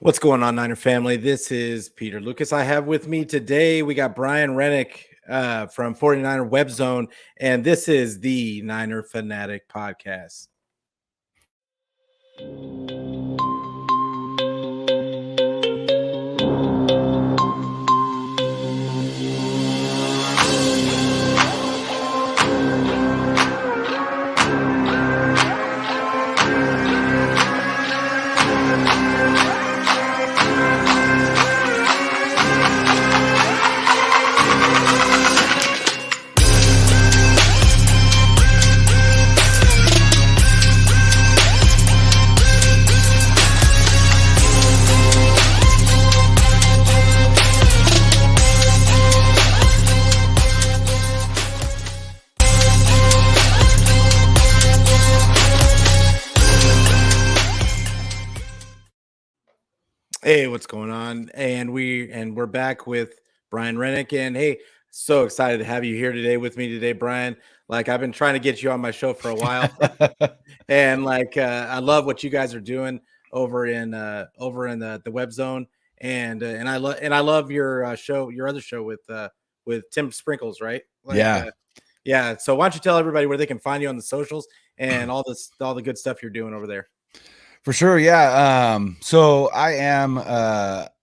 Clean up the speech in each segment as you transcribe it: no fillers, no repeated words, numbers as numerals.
What's going on, Niner family? This is Peter Lucas. I have with me today, we got Brian Renick from 49er Webzone, and this is the Niner Fanatic Podcast. Hey, what's going on? And we're back with Brian Renick. And hey, so excited to have you here today with me today, Brian. Like I've been trying to get you on my show for a while, and I love what you guys are doing over in the Web Zone, and I love your show, your other show with Tim Sprinkles, right? Yeah, Yeah. So why don't you tell everybody where they can find you on the socials and all the good stuff you're doing over there? for sure. Yeah. So I am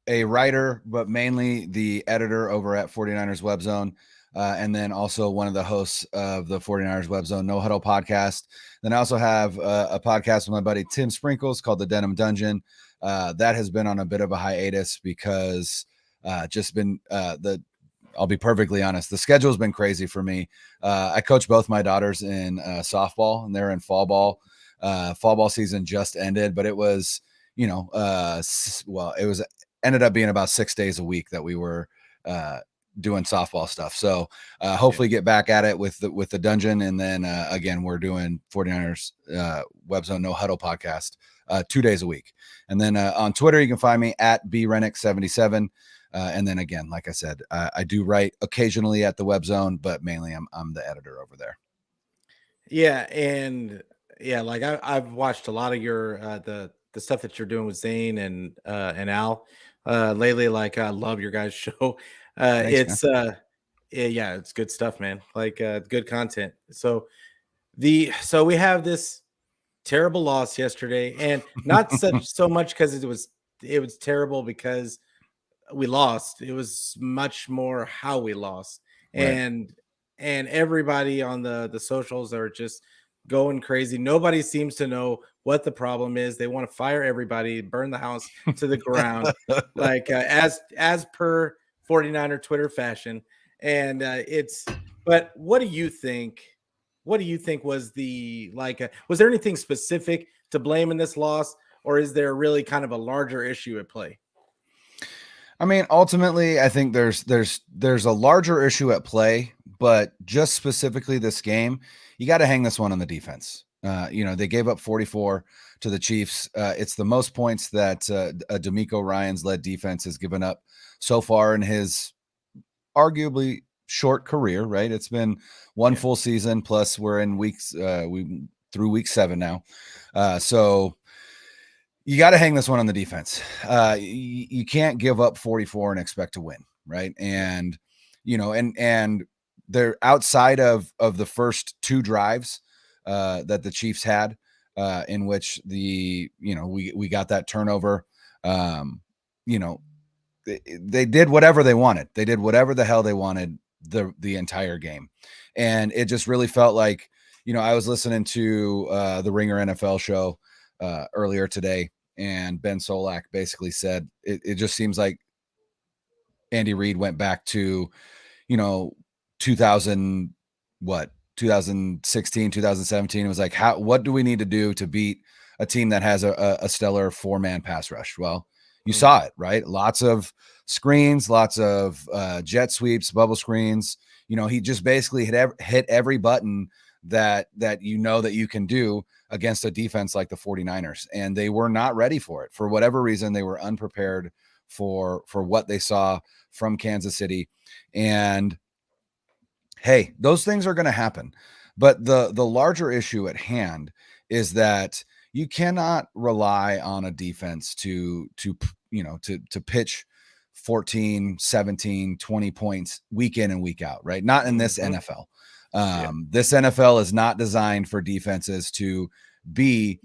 a writer, but mainly the editor over at 49ers Webzone. And then also one of the hosts of the 49ers Webzone No Huddle podcast. Then I also have a podcast with my buddy Tim Sprinkles called The Denim Dungeon. That has been on a bit of a hiatus because I'll be perfectly honest, the schedule has been crazy for me. I coach both my daughters in softball, and they're in fall ball. Fall ball season just ended, but it was, it was ended up being about 6 days a week that we were doing softball stuff. So hopefully get back at it with the dungeon. And then again, we're doing 49ers Webzone No Huddle podcast 2 days a week. And then on Twitter, you can find me at brenick77. And then again, like I said, I do write occasionally at the Webzone, but mainly I'm the editor over there. Yeah, and yeah, like I've watched a lot of your the stuff that you're doing with Zane and Al lately. Like I love your guys' show. Thanks, man. Yeah, it's good stuff, man. Like good content. So we have this terrible loss yesterday, and not such so much because it was terrible because we lost. It was much more how we lost, Right. and everybody on the socials are just going crazy. Nobody seems to know what the problem is. They want to fire everybody, burn the house to the ground, like as per 49er Twitter fashion. And it's but what do you think? What do you think was was there anything specific to blame in this loss, or is there really kind of a larger issue at play? I mean, ultimately, I think there's a larger issue at play, but just specifically this game, you got to hang this one on the defense. They gave up 44 to the Chiefs. It's the most points that a D'Amico Ryans led defense has given up so far in his arguably short career. Right? It's been one full season, plus we're in through week 7 now. So you got to hang this one on the defense. You can't give up 44 and expect to win, right? And and they're outside of the first 2 drives that the Chiefs had, in which we got that turnover. They did whatever they wanted. They did whatever the hell they wanted the entire game, and it just really felt like I was listening to the Ringer NFL show earlier today, and Ben Solak basically said it just seems like Andy Reid went back to 2016, 2017. It was like, what do we need to do to beat a team that has a stellar 4-man pass rush? Well, you saw it, right? Lots of screens, lots of jet sweeps, bubble screens. He just basically hit every button that that you can do against a defense like the 49ers, and they were not ready for it. For whatever reason, they were unprepared for what they saw from Kansas City. And hey, those things are going to happen. But the larger issue at hand is that you cannot rely on a defense to pitch 14, 17, 20 points week in and week out, right? Not in this NFL. This NFL is not designed for defenses to be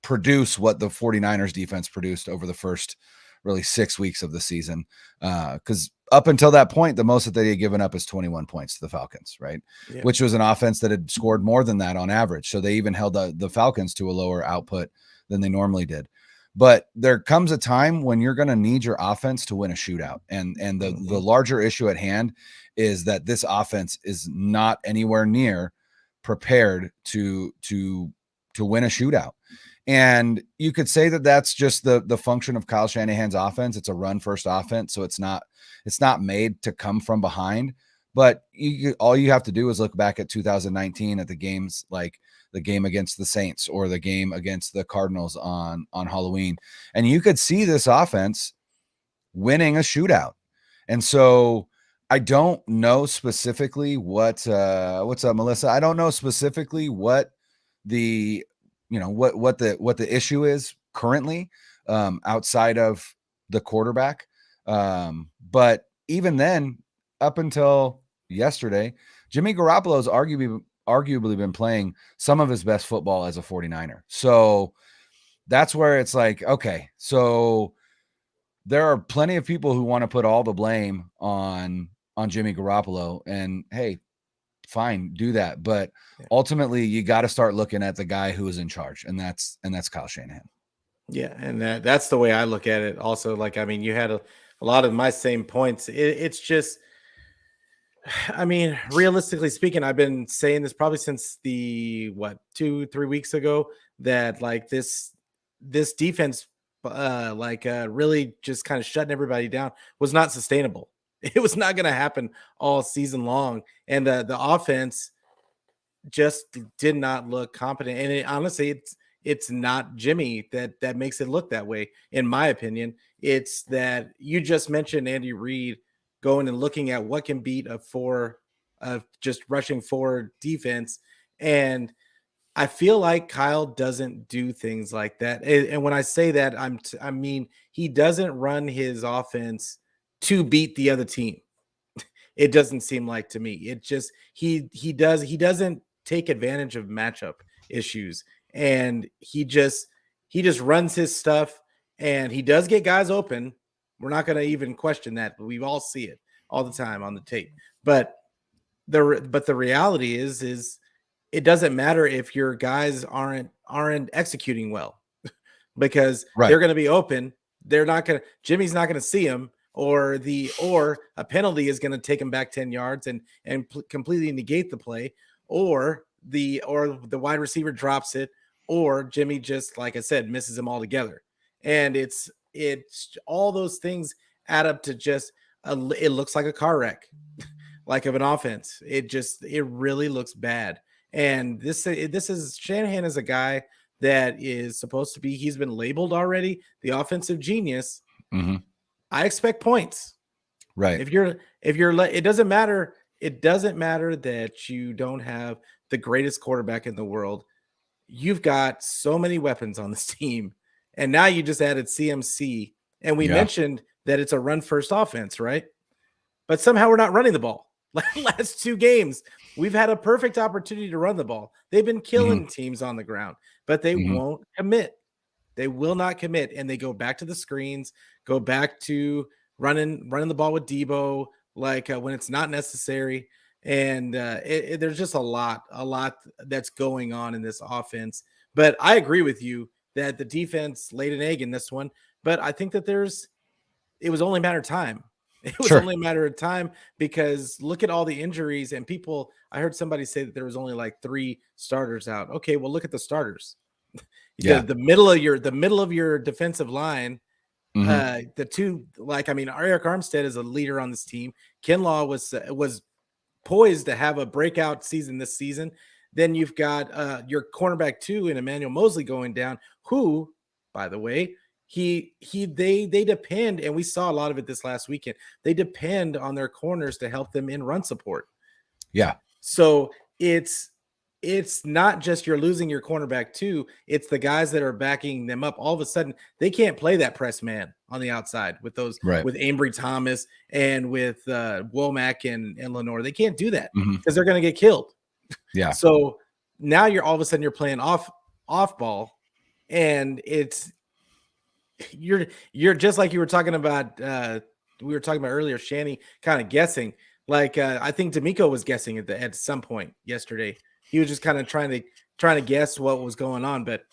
produce what the 49ers defense produced over the first really 6 weeks of the season. Because up until that point, the most that they had given up is 21 points to the Falcons, right? Yeah. Which was an offense that had scored more than that on average. So they even held the Falcons to a lower output than they normally did. But there comes a time when you're going to need your offense to win a shootout. And the larger issue at hand is that this offense is not anywhere near prepared to win a shootout. And you could say that that's just the function of Kyle Shanahan's offense. It's a run first offense. So it's not made to come from behind. But all you have to do is look back at 2019 at the games like the game against the Saints or the game against the Cardinals on Halloween. And you could see this offense winning a shootout. And so I don't know specifically what's up, Melissa? I don't know specifically what the issue is currently outside of the quarterback. But even then, up until yesterday, Jimmy Garoppolo's arguably been playing some of his best football as a 49er. So that's where it's like, okay, so there are plenty of people who want to put all the blame on Jimmy Garoppolo, and hey, fine, do that. But ultimately you got to start looking at the guy who is in charge, and that's Kyle Shanahan. Yeah. And that's the way I look at it. Also, like, I mean, you had a lot of my same points. It's just, I mean, realistically speaking, I've been saying this probably since 2-3 weeks ago, that like this defense, really just kind of shutting everybody down was not sustainable. It was not going to happen all season long. And the offense just did not look competent. And honestly, it's not Jimmy that makes it look that way. In my opinion, it's that you just mentioned Andy Reid going and looking at what can beat a just rushing forward defense. And I feel like Kyle doesn't do things like that. And when I say that, I mean, he doesn't run his offense to beat the other team. It doesn't seem like to me. It just he doesn't take advantage of matchup issues, and he just runs his stuff, and he does get guys open. We're not going to even question that. But we all see it all the time on the tape. But the reality is it doesn't matter if your guys aren't executing well, because they're going to be open. Jimmy's not going to see them, or a penalty is going to take him back 10 yards and completely negate the play, or the wide receiver drops it, or Jimmy just, like I said, misses him altogether. And it's all those things add up to just it looks like a car wreck, like of an offense. It really looks bad. And this is Shanahan is a guy that is supposed to be, he's been labeled already the offensive genius. Mm-hmm. I expect points. Right. If you're it doesn't matter. It doesn't matter that you don't have the greatest quarterback in the world. You've got so many weapons on this team. And now you just added CMC. And we mentioned that it's a run first offense, right? But somehow we're not running the ball. Last 2 games, we've had a perfect opportunity to run the ball. They've been killing teams on the ground, but they won't commit. They will not commit, and they go back to the screens, go back to running the ball with Debo, when it's not necessary. And there's just a lot that's going on in this offense. But I agree with you that the defense laid an egg in this one. But I think that it was only a matter of time. It was only a matter of time, because look at all the injuries and people. I heard somebody say that there was only like 3 starters out. Okay, well, look at the starters. The middle of your defensive line. The two, Eric Armstead is a leader on this team. Kinlaw was poised to have a breakout season this season. Then you've got your cornerback 2 in Emmanuel Mosley going down, who, by the way, they depend, and we saw a lot of it this last weekend. They depend on their corners to help them in run support. Yeah. So it's it's not just you're losing your cornerback too. It's the guys that are backing them up. All of a sudden, they can't play that press man on the outside with those Right. with Ambry Thomas and with Womack and Lenore. They can't do that Mhm. because they're going to get killed. Yeah. So now you're all of a sudden you're playing off ball, and you're just like you were talking about. We were talking about earlier. Shanny kind of guessing. Like I think D'Amico was guessing at some point yesterday. He was just kind of trying to guess what was going on. But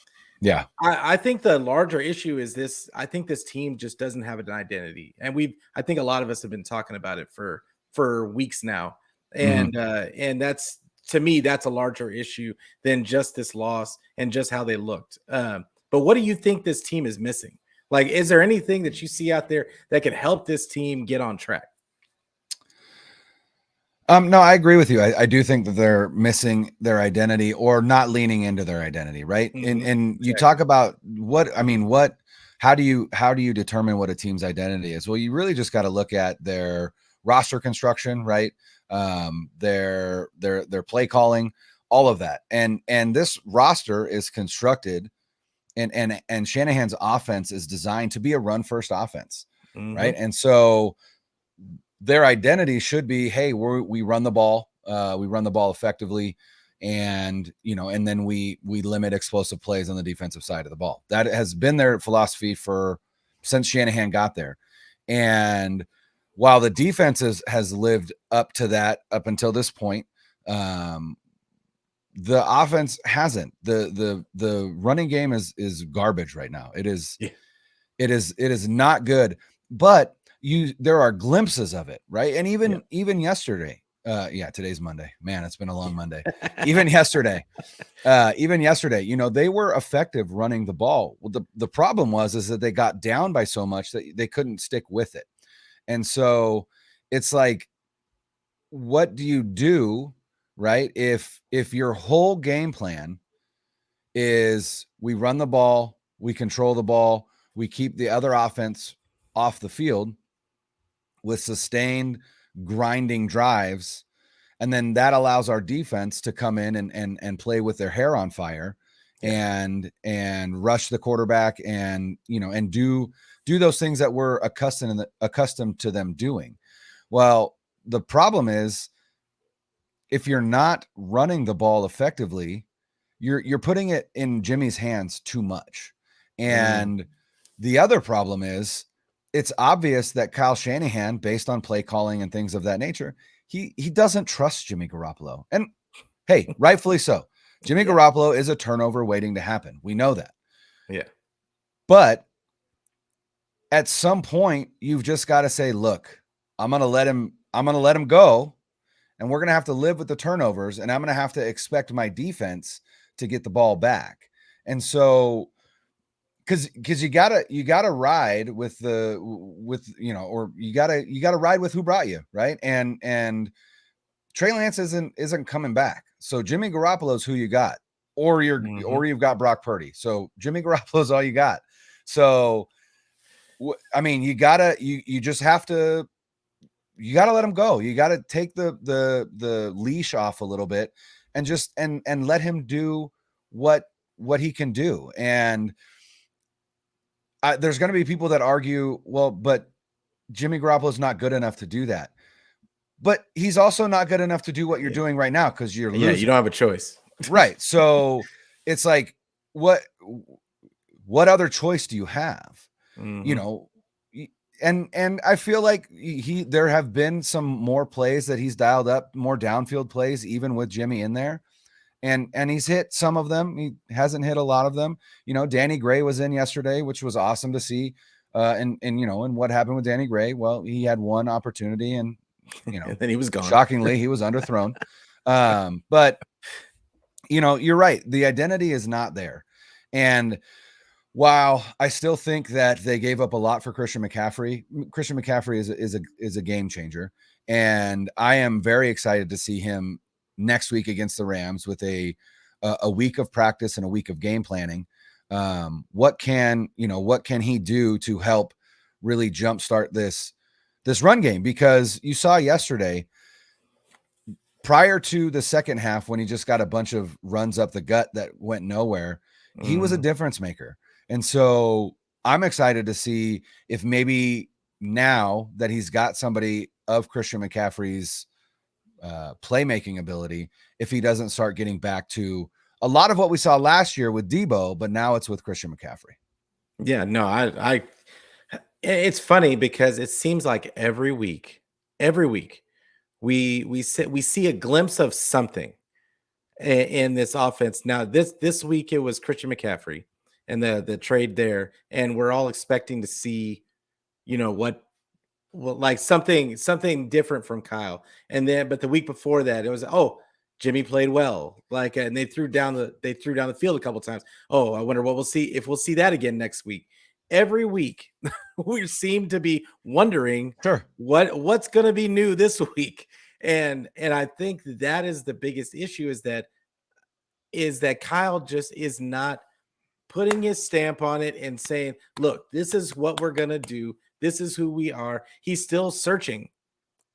Yeah. I think the larger issue is this. I think this team just doesn't have an identity, and I think a lot of us have been talking about it for weeks now, Mhm. and that's to me that's a larger issue than just this loss and just how they looked. But what do you think this team is missing? Like, is there anything that you see out there that could help this team get on track? No, I agree with you. I do think that they're missing their identity or not leaning into their identity, right? And you Exactly. talk about how do you determine what a team's identity is? Well, you really just got to look at their roster construction, right? Their play calling, all of that. And this roster is constructed and Shanahan's offense is designed to be a run first offense, right? Mm-hmm. And so their identity should be, hey, we run the ball, effectively, and and then we limit explosive plays on the defensive side of the ball. That has been their philosophy since Shanahan got there. And while the defense has lived up to that up until this point, the offense hasn't. The running game is garbage right now. It is Yeah. it is not good, but there are glimpses of it, right? And Yeah. even yesterday, today's Monday. Man, it's been a long Monday. Even yesterday, they were effective running the ball. Well, the problem is that they got down by so much that they couldn't stick with it. And so it's like, what do you do, right? If your whole game plan is we run the ball, we control the ball, we keep the other offense off the field with sustained grinding drives, and then that allows our defense to come in and play with their hair on fire Yeah. and rush the quarterback and and do those things that we're accustomed to them doing. Well, the problem is if you're not running the ball effectively, you're putting it in Jimmy's hands too much. Mm. And the other problem is it's obvious that Kyle Shanahan, based on play calling and things of that nature, he doesn't trust Jimmy Garoppolo. And hey, rightfully so. Jimmy Yeah. Garoppolo is a turnover waiting to happen. We know that. Yeah. But at some point, you've just got to say, look, I'm going to let him go, and we're going to have to live with the turnovers, and I'm going to have to expect my defense to get the ball back. And so because you gotta ride with or you gotta ride with who brought you, right? And Trey Lance isn't coming back. So Jimmy Garoppolo's who you got, or Mhm. you've got Brock Purdy. So Jimmy Garoppolo's all you got. So I mean, you just have to let him go. You got to take the leash off a little bit and just and let him do what he can do. And there's going to be people that argue, well, but Jimmy Garoppolo is not good enough to do that. But he's also not good enough to do what you're Yeah. doing right now because you're Yeah, you losing. don't have a choice. Right. So it's like, what other choice do you have? You Mhm. know, and I feel like there have been some more plays that he's dialed up, more downfield plays, even with Jimmy in there. And he's hit some of them. He hasn't hit a lot of them. Danny Gray was in yesterday, which was awesome to see. And what happened with Danny Gray? Well, he had one opportunity, and And then he was gone. shockingly, he was underthrown. But you're right. The identity is not there. And while I still think that they gave up a lot for Christian McCaffrey is a game changer, and I am very excited to see him next week against the Rams with a week of practice and a week of game planning. What can he do to help really jumpstart this run game? Because you saw yesterday, prior to the second half, when he just got a bunch of runs up the gut that went nowhere, he was a difference maker. And so I'm excited to see if maybe now that he's got somebody of Christian McCaffrey's playmaking ability, if he doesn't start getting back to a lot of what we saw last year with Debo, but now it's with Christian McCaffrey. Yeah, no, it's funny because it seems like every week we see a glimpse of something in this offense. Now this week it was Christian McCaffrey and the trade there, and we're all expecting to see, what well, like something different from Kyle. And then, but the week before that, it was, oh, Jimmy played well. Like, and they threw down the field a couple times. Oh, I wonder what we'll see, if we'll see that again next week. Every week, we seem to be wondering what's going to be new this week. And I think that is the biggest issue, is that Kyle just is not putting his stamp on it and saying, look, this is what we're going to do. This is who we are. He's still searching.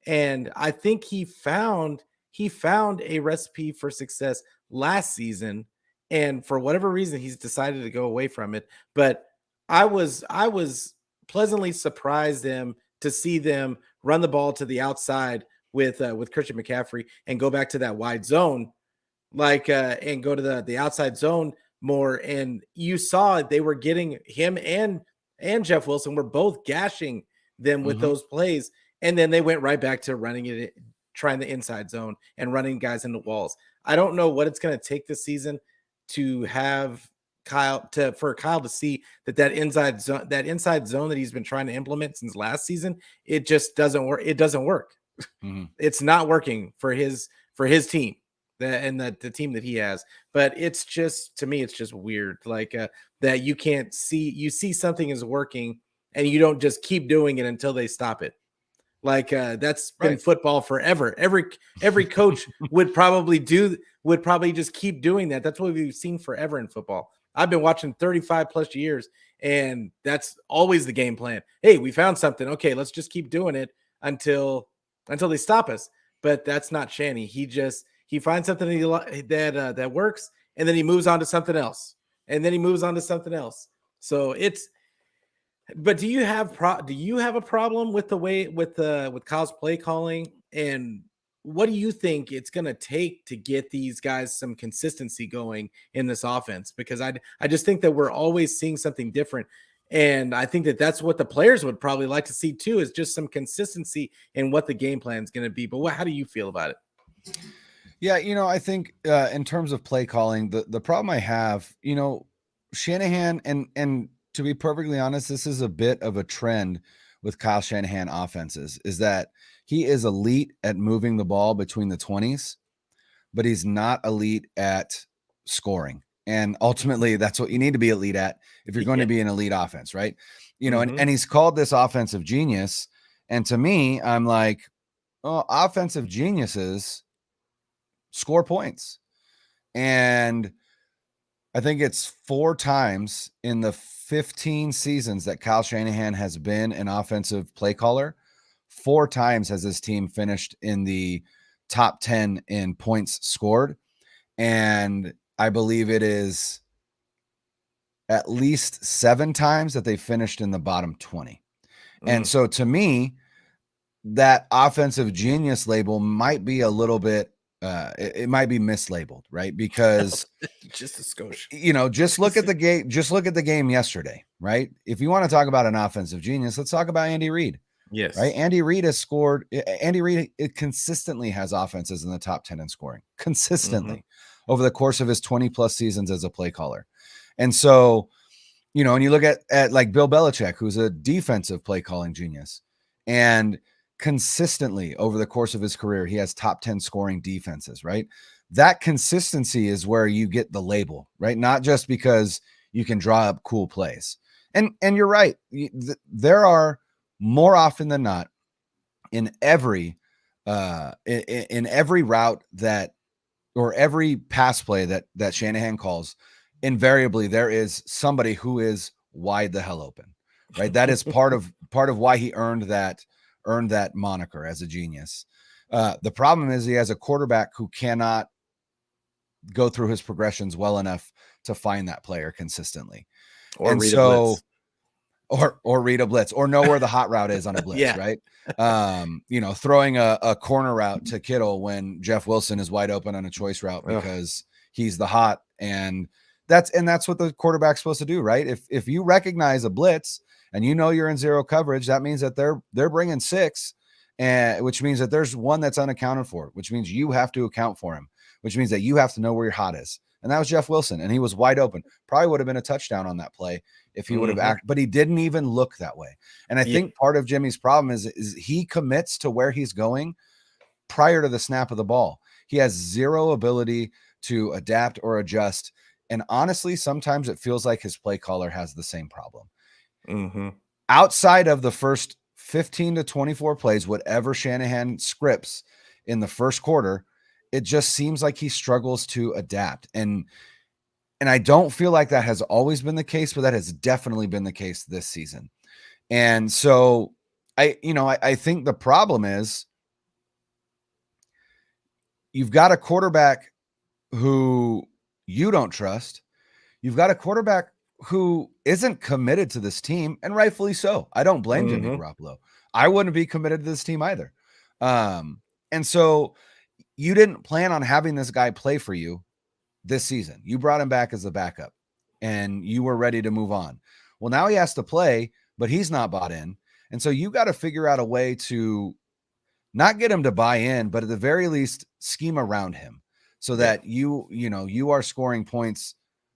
And I think he found a recipe for success last season. And for whatever reason, he's decided to go away from it. But I was pleasantly surprised to see them run the ball to the outside with Christian McCaffrey and go back to that wide zone, and go to the outside zone more. And you saw they were getting him and Jeff Wilson were both gashing them with those plays. And then they went right back to running it, trying the inside zone and running guys into walls. I don't know what it's going to take this season to have for Kyle to see that inside zone that he's been trying to implement since last season, it just doesn't work. It doesn't work. It's not working for his team. The team that he has, but it's just, to me, it's just weird, that you see something is working and you don't just keep doing it until they stop it. That's been football forever. Every coach would probably just keep doing that. That's what we've seen forever in football. I've been watching 35 plus years, and that's always the game plan. Hey, we found something. Okay, let's just keep doing it until they stop us. But that's not Shanny. He finds something that works, and then he moves on to something else, and then he moves on to something else. So but do you have a problem with the way with Kyle's play calling, and what do you think it's going to take to get these guys some consistency going in this offense? Because I just think that we're always seeing something different, and I think that's what the players would probably like to see too, is just some consistency in what the game plan is going to be. But how do you feel about it? Yeah, I think in terms of play calling, the problem I have, Shanahan, and to be perfectly honest, this is a bit of a trend with Kyle Shanahan offenses, is that he is elite at moving the ball between the 20s, but he's not elite at scoring. And ultimately, that's what you need to be elite at if you're going to be an elite offense, right? And he's called this offensive genius. And to me, I'm like, oh, offensive geniuses score points. And I think it's 4 times in the 15 seasons that Kyle Shanahan has been an offensive play caller, 4 times has his team finished in the top 10 in points scored. And I believe it is at least 7 times that they finished in the bottom 20. And so to me, that offensive genius label might be a little bit it might be mislabeled, right? Because just a skosh. Just look at the game. Just look at the game yesterday, right? If you want to talk about an offensive genius, let's talk about Andy Reid. Yes, right. Andy Reid has scored. Andy Reid consistently has offenses in the top 10 in scoring consistently over the course of his 20 plus seasons as a play caller. And so, and you look at like Bill Belichick, who's a defensive play calling genius, and consistently over the course of his career, he has top 10 scoring defenses, right? That consistency is where you get the label, right? Not just because you can draw up cool plays. And you're right. There are more often than not in every route or every pass play that Shanahan calls, invariably there is somebody who is wide the hell open, right? That is part of why he earned that moniker as a genius. The problem is he has a quarterback who cannot go through his progressions well enough to find that player consistently. Or read a blitz. Or read a blitz, or know where the hot route is on a blitz, Yeah. right? Throwing a corner route to Kittle when Jeff Wilson is wide open on a choice route because he's the hot, and that's what the quarterback's supposed to do, right? If you recognize a blitz and you know you're in zero coverage, that means that they're bringing 6, and which means that there's one that's unaccounted for, which means you have to account for him, which means that you have to know where your hot is. And that was Jeff Wilson, and he was wide open. Probably would have been a touchdown on that play if he would have acted, but he didn't even look that way. And I think part of Jimmy's problem is he commits to where he's going prior to the snap of the ball. He has zero ability to adapt or adjust. And honestly, sometimes it feels like his play caller has the same problem. Outside of the first 15 to 24 plays, whatever Shanahan scripts in the first quarter, it just seems like he struggles to adapt. And I don't feel like that has always been the case, but that has definitely been the case this season. And so I think the problem is you've got a quarterback who you don't trust. You've got a quarterback who isn't committed to this team, and rightfully so. I don't blame Jimmy Garoppolo. I wouldn't be committed to this team either. And so you didn't plan on having this guy play for you this season. You brought him back as a backup and you were ready to move on. Well, now he has to play, but he's not bought in. And so you got to figure out a way to not get him to buy in, but at the very least scheme around him so that you are scoring points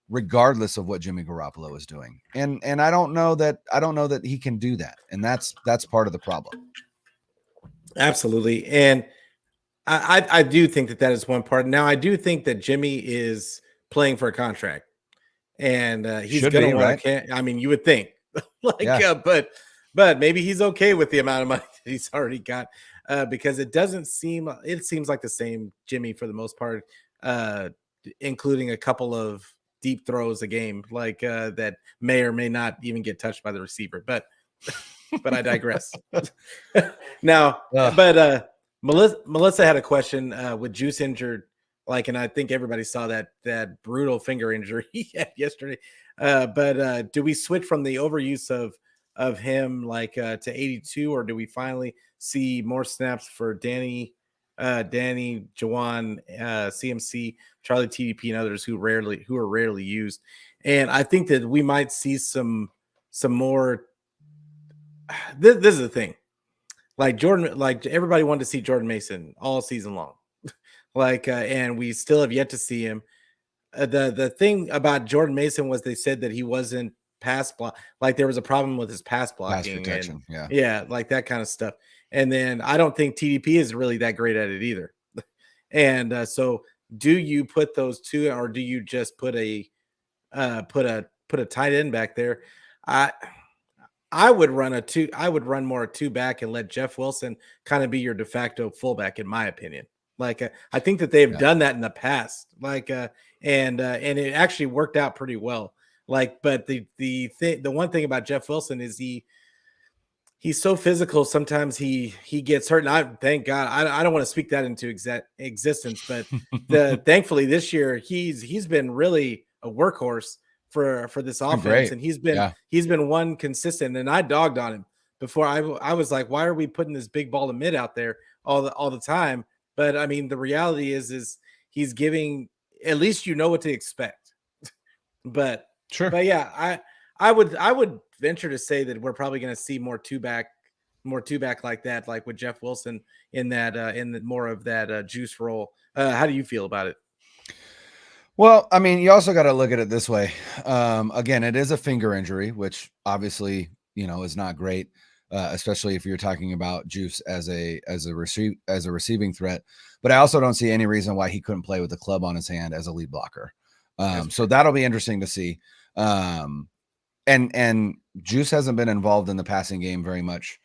regardless of what Jimmy Garoppolo is doing. And I don't know that he can do that. And that's part of the problem. Absolutely. And I do think that is one part. Now, I do think that Jimmy is playing for a contract, and he's going to want to. I mean, you would think, but maybe he's okay with the amount of money that he's already got, because it seems like the same Jimmy for the most part, including a couple of deep throws a game, that may or may not even get touched by the receiver. But I digress. Now, Melissa had a question with Juice injured, and I think everybody saw that brutal finger injury he had yesterday. But do we switch from the overuse of him to 82, or do we finally see more snaps for Danny, Jawan, CMC, Charlie, TDP, and others who are rarely used? And I think that we might see some more. This is the thing. Jordan, everybody wanted to see Jordan Mason all season long, and we still have yet to see him. The thing about Jordan Mason was they said that he wasn't pass block, there was a problem with his pass blocking, protection, that kind of stuff. And then I don't think TDP is really that great at it either. And so, do you put those two, or do you just put a tight end back there? I would run more a 2 back and let Jeff Wilson kind of be your de facto fullback, in my opinion. I think that they've done that in the past, and it actually worked out pretty well. But the one thing about Jeff Wilson is he's so physical. Sometimes he gets hurt. And thank God, I don't want to speak that into existence, but thankfully this year he's been really a workhorse for this offense, and he's been one consistent. And I dogged on him before. I was like, why are we putting this big ball to mid out there all the time? But I mean, the reality is he's giving, at least you know what to expect. But sure. But yeah, I would venture to say that we're probably going to see more two back like that, like with Jeff Wilson in more of that juice role. How do you feel about it? Well, I mean, you also got to look at it this way. Again, it is a finger injury, which obviously, is not great, especially if you're talking about Juice as a receiving threat. But I also don't see any reason why he couldn't play with the club on his hand as a lead blocker. So that'll be interesting to see. And Juice hasn't been involved in the passing game very much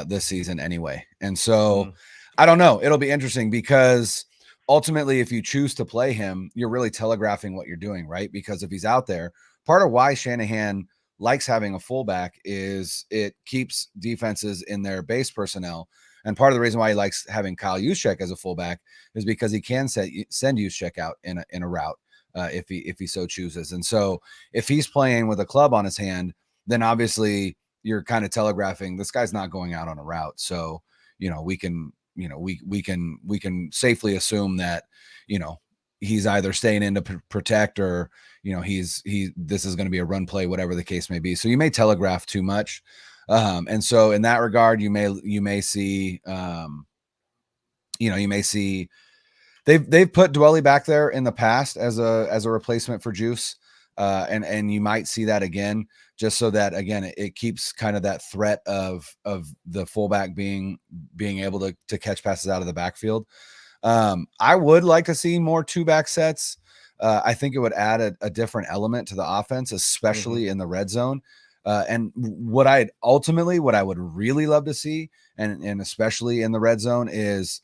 this season anyway. And so I don't know. It'll be interesting because ultimately, if you choose to play him, you're really telegraphing what you're doing, right? Because if he's out there, part of why Shanahan likes having a fullback is it keeps defenses in their base personnel And part of the reason why he likes having Kyle Juszczyk as a fullback is because he can send Juszczyk out in a route if he so chooses. And so if he's playing with a club on his hand, then obviously you're kind of telegraphing this guy's not going out on a route. So, we can safely assume that, he's either staying in to protect or, this is going to be a run play, whatever the case may be. So you may telegraph too much. And so in that regard, you may see, they've put Dwelly back there in the past as a replacement for Juice. And you might see that again, just so that again, it keeps kind of that threat of the fullback being able to catch passes out of the backfield. I would like to see more 2-back sets. I think it would add a different element to the offense, especially in the red zone. And what I would really love to see, and especially in the red zone, is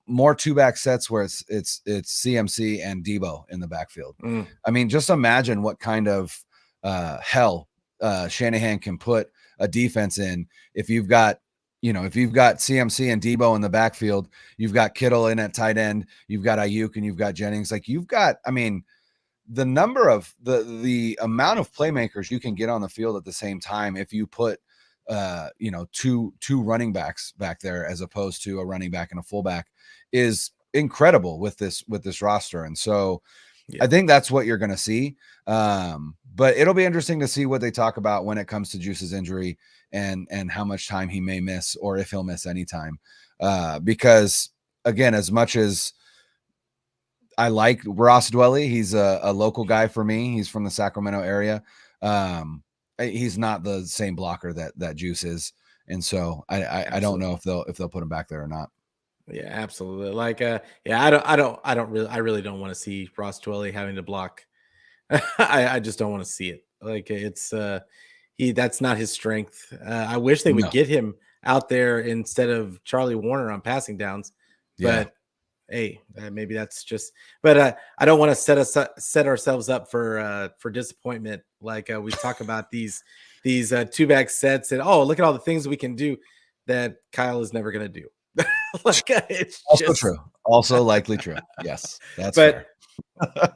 more 2-back sets where it's CMC and Debo in the backfield. I mean, just imagine what kind of hell Shanahan can put a defense in if you've got CMC and Debo in the backfield, you've got Kittle in at tight end, you've got Ayuk and you've got Jennings. Like the number of the amount of playmakers you can get on the field at the same time if you put two running backs back there as opposed to a running back and a fullback is incredible with this roster. And so I think that's what you're going to see. But it'll be interesting to see what they talk about when it comes to Juice's injury and how much time he may miss, or if he'll miss any time. Because again, as much as I like Ross Dwelly, he's a local guy for me. He's from the Sacramento area. He's not the same blocker that Juice is. And so I don't know if they'll put him back there or not. Yeah, absolutely. Like, I really don't want to see Ross Dwelly having to block. I just don't want to see it. Like, it's that's not his strength. I wish they would get him out there instead of Charlie Warner on passing downs. But hey, maybe that's just. But I don't want to set ourselves up for disappointment. Like, we talk about these 2-back sets and look at all the things we can do that Kyle is never going to do. Like, it's also just true. Also likely true. Yes, that's fair.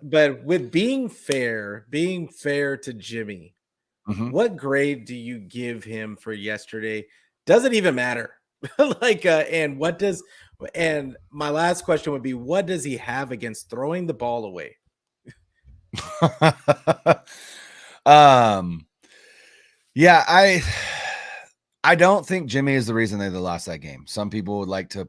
But with being fair to Jimmy, what grade do you give him for yesterday? Does it even matter? Like, and my last question would be, what does he have against throwing the ball away? Yeah, I don't think Jimmy is the reason they lost that game. Some people would like to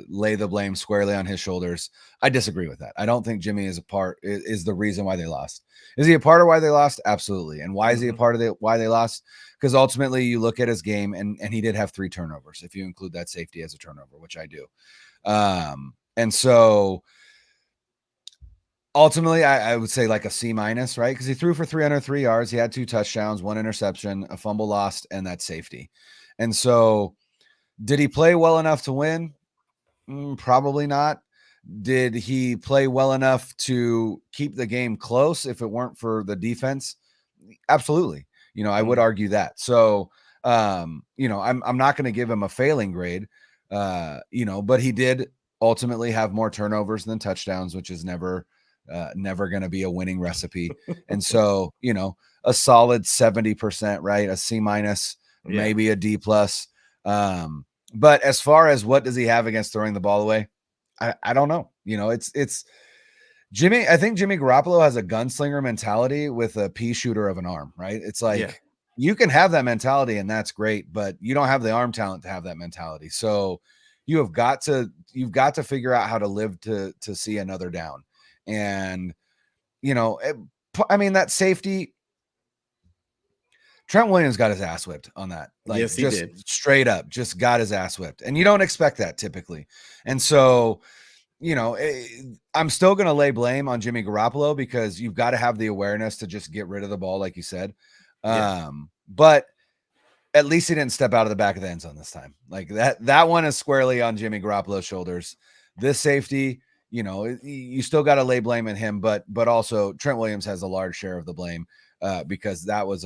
lay the blame squarely on his shoulders. I disagree with that. I don't think Jimmy is the reason why they lost. Is he a part of why they lost? Absolutely. And why is he a part of why they lost? Because ultimately you look at his game and he did have 3 turnovers, if you include that safety as a turnover, which I do. And so ultimately, I would say like a C-, right? Because he threw for 303 yards. He had 2 touchdowns, 1 interception, a fumble lost, and that safety. And so did he play well enough to win? Probably not. Did he play well enough to keep the game close if it weren't for the defense? Absolutely. I would argue that. So, I'm not going to give him a failing grade, but he did ultimately have more turnovers than touchdowns, which is never going to be a winning recipe. And so, a solid 70%, right? A C-, maybe a D+. But as far as what does he have against throwing the ball away, I don't know. It's Jimmy. I think Jimmy Garoppolo has a gunslinger mentality with a pea shooter of an arm, right? It's like you can have that mentality and that's great, but you don't have the arm talent to have that mentality. So you've got to figure out how to live to see another down. And, that safety, Trent Williams got his ass whipped on that. Like, yes, he did. Straight up, just got his ass whipped. And you don't expect that typically. And so, I'm still going to lay blame on Jimmy Garoppolo because you've got to have the awareness to just get rid of the ball, like you said. But at least he didn't step out of the back of the end zone this time. Like that one is squarely on Jimmy Garoppolo's shoulders. This safety, you still got to lay blame at him, but also Trent Williams has a large share of the blame because that was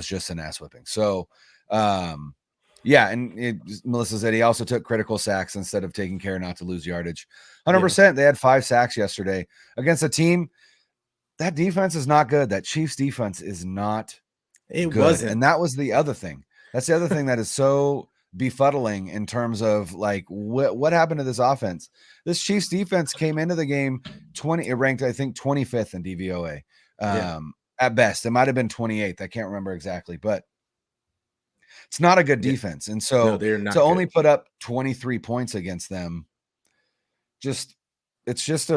just an ass whipping. So, Yeah, and Melissa said he also took critical sacks instead of taking care not to lose yardage. 100%. Yeah. They had 5 sacks yesterday against a team. That defense is not good. That Chiefs defense is not It good. wasn't. And that was the other thing. That's the other thing that is so befuddling in terms of like what happened to this offense. This Chiefs defense came into the game it ranked, I think, 25th in DVOA. Yeah. At best. It might have been 28th. I can't remember exactly, but it's not a good Yeah. defense. And No, so they're to not only good. put up 23 points against them, it's just it's just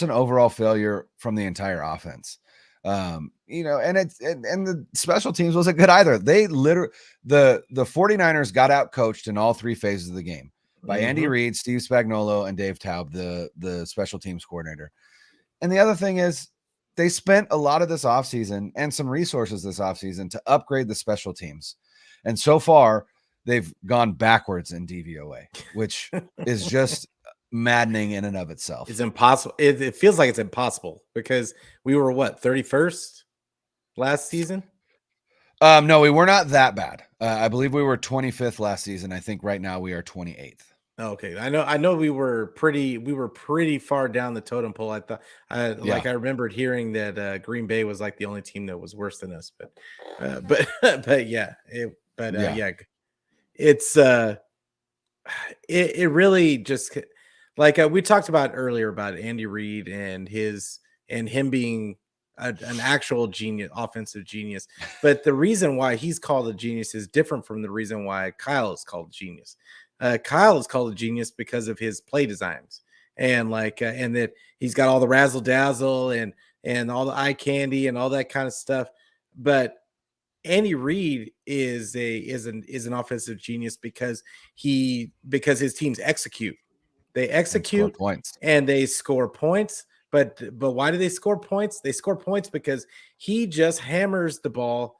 an overall failure from the entire offense. And the special teams wasn't good either. They literally the 49ers got out coached in all 3 phases of the game by Andy Reid, Steve Spagnuolo, and Dave Taub, the special teams coordinator. And the other thing is they spent a lot of this offseason and some resources this offseason to upgrade the special teams. And so far, they've gone backwards in DVOA, which is just maddening in and of itself. It's impossible. It feels like it's impossible because we were 31st last season. No, we were not that bad. I believe we were 25th last season. I think right now we are 28th. Okay, I know we were pretty far down the totem pole. I thought, I remembered hearing that Green Bay was like the only team that was worse than us, but yeah, it's it really just like we talked about earlier about Andy Reid and him being an actual genius, offensive genius. But the reason why he's called a genius is different from the reason why Kyle is called a genius. Kyle is called a genius because of his play designs and and that he's got all the razzle dazzle and all the eye candy and all that kind of stuff. But Andy Reid is an offensive genius because his teams execute. They execute points and they score points. But why do they score points? They score points because he just hammers the ball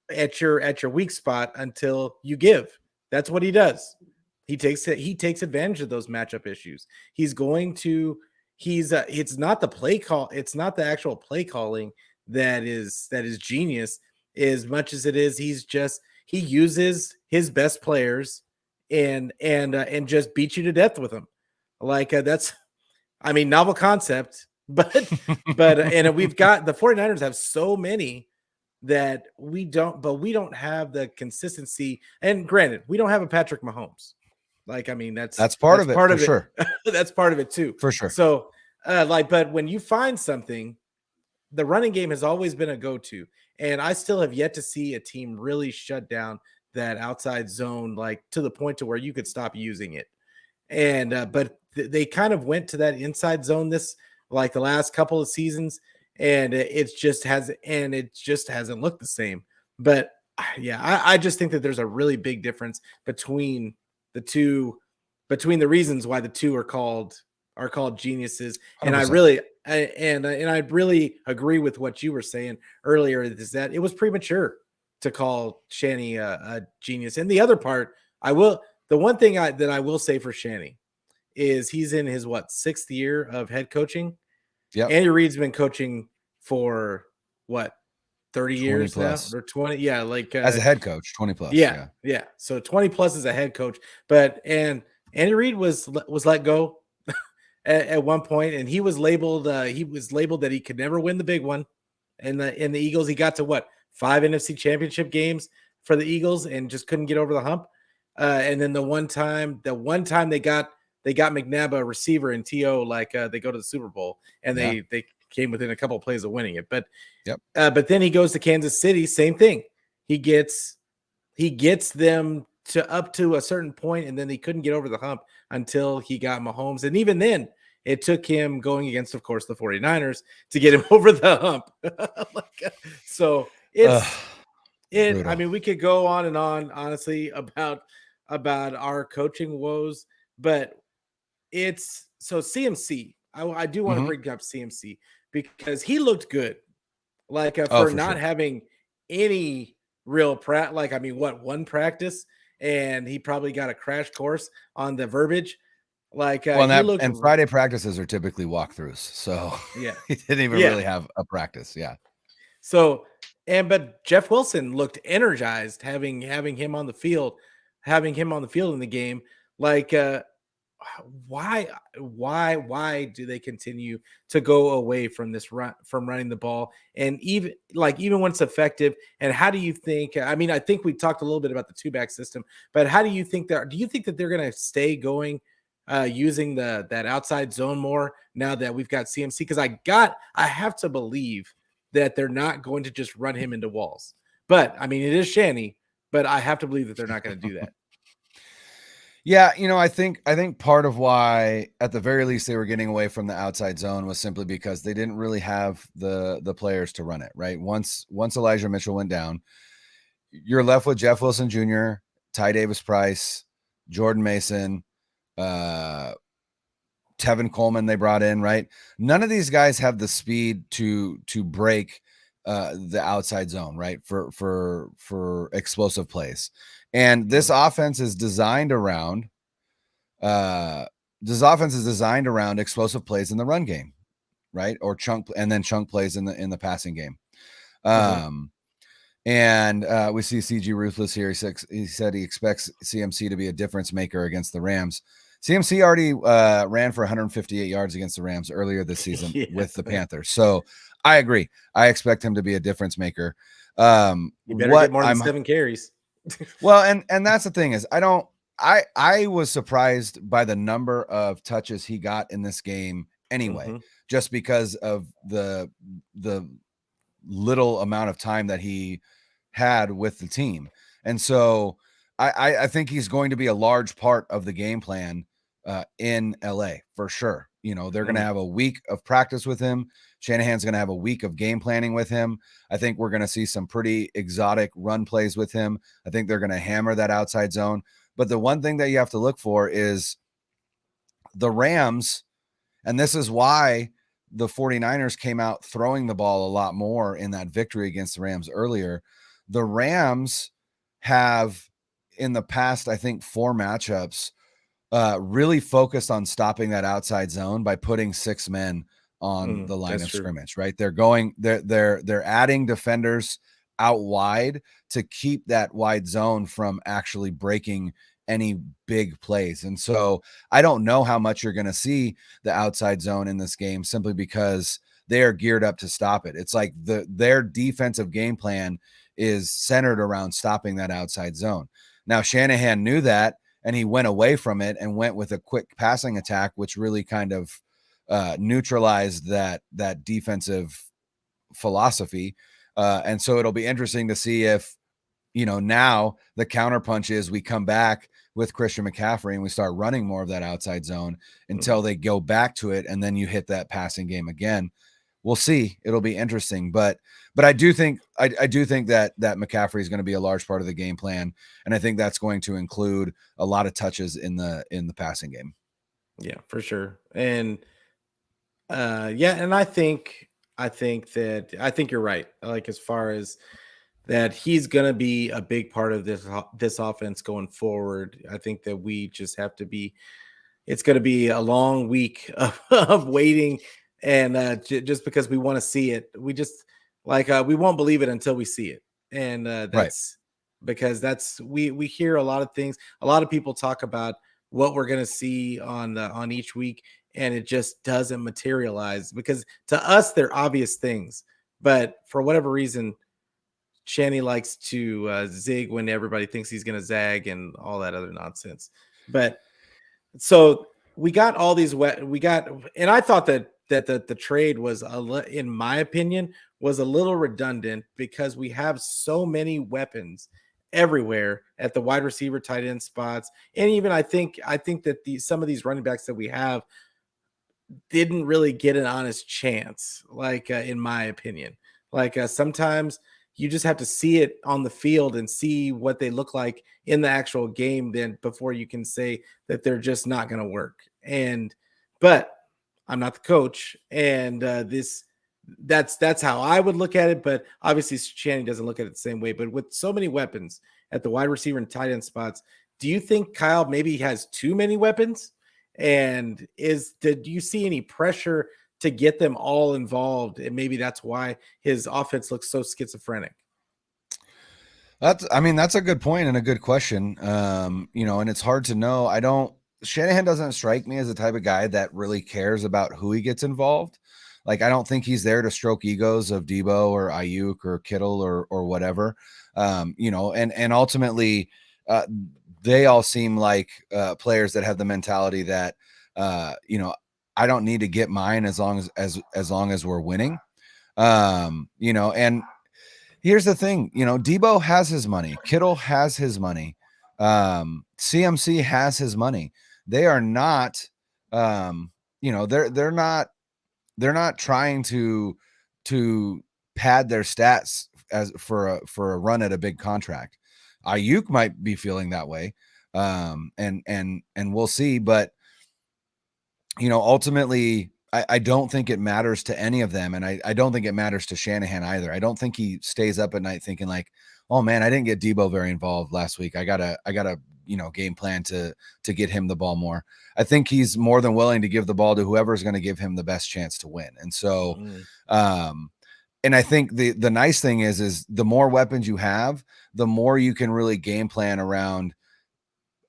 at your weak spot until you give. That's what he does. He takes advantage of those matchup issues. It's not the play call, it's not the actual play calling that is genius as much as it is he uses his best players and just beat you to death with them. That's novel concept, but and we've got the 49ers have so many that we don't have the consistency. And granted, we don't have a Patrick Mahomes. That's part of it, for it. sure. That's part of it too, for sure. So but when you find something, the running game has always been a go-to, and I still have yet to see a team really shut down that outside zone to the point to where you could stop using it. And but they kind of went to that inside zone the last couple of seasons, and it just hasn't looked the same. But yeah, I just think that there's a really big difference between the reasons why the two are called geniuses. 100%. And I really agree with what you were saying earlier, is that it was premature to call Shanny a genius. And the other part, the one thing that I will say for Shanny is he's in his 6th year of head coaching. Yeah, Andy Reid's been coaching for 30 years plus now, or 20. Yeah, as a head coach, 20 plus. Yeah. So 20 plus as a head coach. And Andy Reid was let go at one point, and he was labeled that he could never win the big one. And in the Eagles, he got to 5 NFC Championship games for the Eagles and just couldn't get over the hump. And then the one time they got McNabb a receiver in TO, they go to the Super Bowl, and they came within a couple of plays of winning it. But but then he goes to Kansas City, same thing. He gets them to up to a certain point, and then he couldn't get over the hump until he got Mahomes. And even then, it took him going against, of course, the 49ers to get him over the hump. So we could go on and on, honestly, about our coaching woes, but it's so CMC. I do want to bring up CMC because he looked good, for not having any real one practice, and he probably got a crash course on the verbiage. And Friday practices are typically walkthroughs, so yeah, he didn't even really have a practice. Yeah. So but Jeff Wilson looked energized having him on the field, in the game. Like, why do they continue to go away from running the ball, and even when it's effective? And how do you think, I mean, I think we talked a little bit about the two back system, but how do you think do you think that they're going to stay going using that outside zone more now that we've got CMC? Because I have to believe that they're not going to just run him into walls. But I mean, it is Shanny, but I have to believe that they're not going to do that. Yeah, I think part of why, at the very least, they were getting away from the outside zone was simply because they didn't really have the players to run it, right? Once Elijah Mitchell went down, you're left with Jeff Wilson Jr., Ty Davis Price, Jordan Mason, Tevin Coleman they brought in, right? None of these guys have the speed to break the outside zone, right? For explosive plays. And this offense is designed around explosive plays in the run game, right? Or chunk plays in the passing game. And we see CG Ruthless here. He said he expects CMC to be a difference maker against the Rams. CMC already ran for 158 yards against the Rams earlier this season with the Panthers. So I agree. I expect him to be a difference maker. You better get more than 7 carries. Well, and that's the thing is, I was surprised by the number of touches he got in this game anyway, just because of the little amount of time that he had with the team. And so I think he's going to be a large part of the game plan in LA for sure. They're going to have a week of practice with him. Shanahan's going to have a week of game planning with him. I think we're going to see some pretty exotic run plays with him. I think they're going to hammer that outside zone. But the one thing that you have to look for is the Rams, and this is why the 49ers came out throwing the ball a lot more in that victory against the Rams earlier. The Rams have, in the past, I think 4 matchups, really focused on stopping that outside zone by putting 6 men on the line of scrimmage, right? They're adding defenders out wide to keep that wide zone from actually breaking any big plays. And so I don't know how much you're going to see the outside zone in this game, simply because they are geared up to stop it. It's like their defensive game plan is centered around stopping that outside zone. Now, Shanahan knew that, and he went away from it and went with a quick passing attack, which really kind of neutralized that defensive philosophy. And so it'll be interesting to see if, now the counterpunch is we come back with Christian McCaffrey and we start running more of that outside zone until they go back to it, and then you hit that passing game again. We'll see. It'll be interesting, but I do think that McCaffrey is going to be a large part of the game plan, and I think that's going to include a lot of touches in the passing game. Yeah, for sure. And and I think you're right. Like, as far as that, he's going to be a big part of this offense going forward. I think that we just have to be. It's going to be a long week of waiting, and just because we want to see it, we just we won't believe it until we see it, and that's because we hear a lot of things. A lot of people talk about what we're going to see on each week, and it just doesn't materialize, because to us they're obvious things, but for whatever reason, Shanny likes to zig when everybody thinks he's going to zag and all that other nonsense. But so we got all these and I thought that the trade was, in my opinion, was a little redundant, because we have so many weapons everywhere at the wide receiver, tight end spots, and even I think that some of these running backs that we have didn't really get an honest chance, in my opinion. Sometimes you just have to see it on the field and see what they look like in the actual game, then before you can say that they're just not going to work. But I'm not the coach, and that's how I would look at it. But obviously Shannon doesn't look at it the same way. But with so many weapons at the wide receiver and tight end spots, do you think Kyle maybe has too many weapons? And do you see any pressure to get them all involved? And maybe that's why his offense looks so schizophrenic. That's a good point and a good question. And it's hard to know. Shanahan doesn't strike me as the type of guy that really cares about who he gets involved. Like, I don't think he's there to stroke egos of Debo or Ayuk or Kittle or whatever. And ultimately, uh, they all seem like players that have the mentality that, I don't need to get mine as long as we're winning. And here's the thing, Debo has his money, Kittle has his money, CMC has his money. They are not, they're not trying to pad their stats as for a run at a big contract. Ayuk might be feeling that way, and we'll see. But ultimately, I don't think it matters to any of them. And I don't think it matters to Shanahan either. I don't think he stays up at night thinking like, oh man, I didn't get Debo very involved last week. I gotta, game plan to get him the ball more. I think he's more than willing to give the ball to whoever's going to give him the best chance to win. And so, and I think the nice thing is the more weapons you have, the more you can really game plan around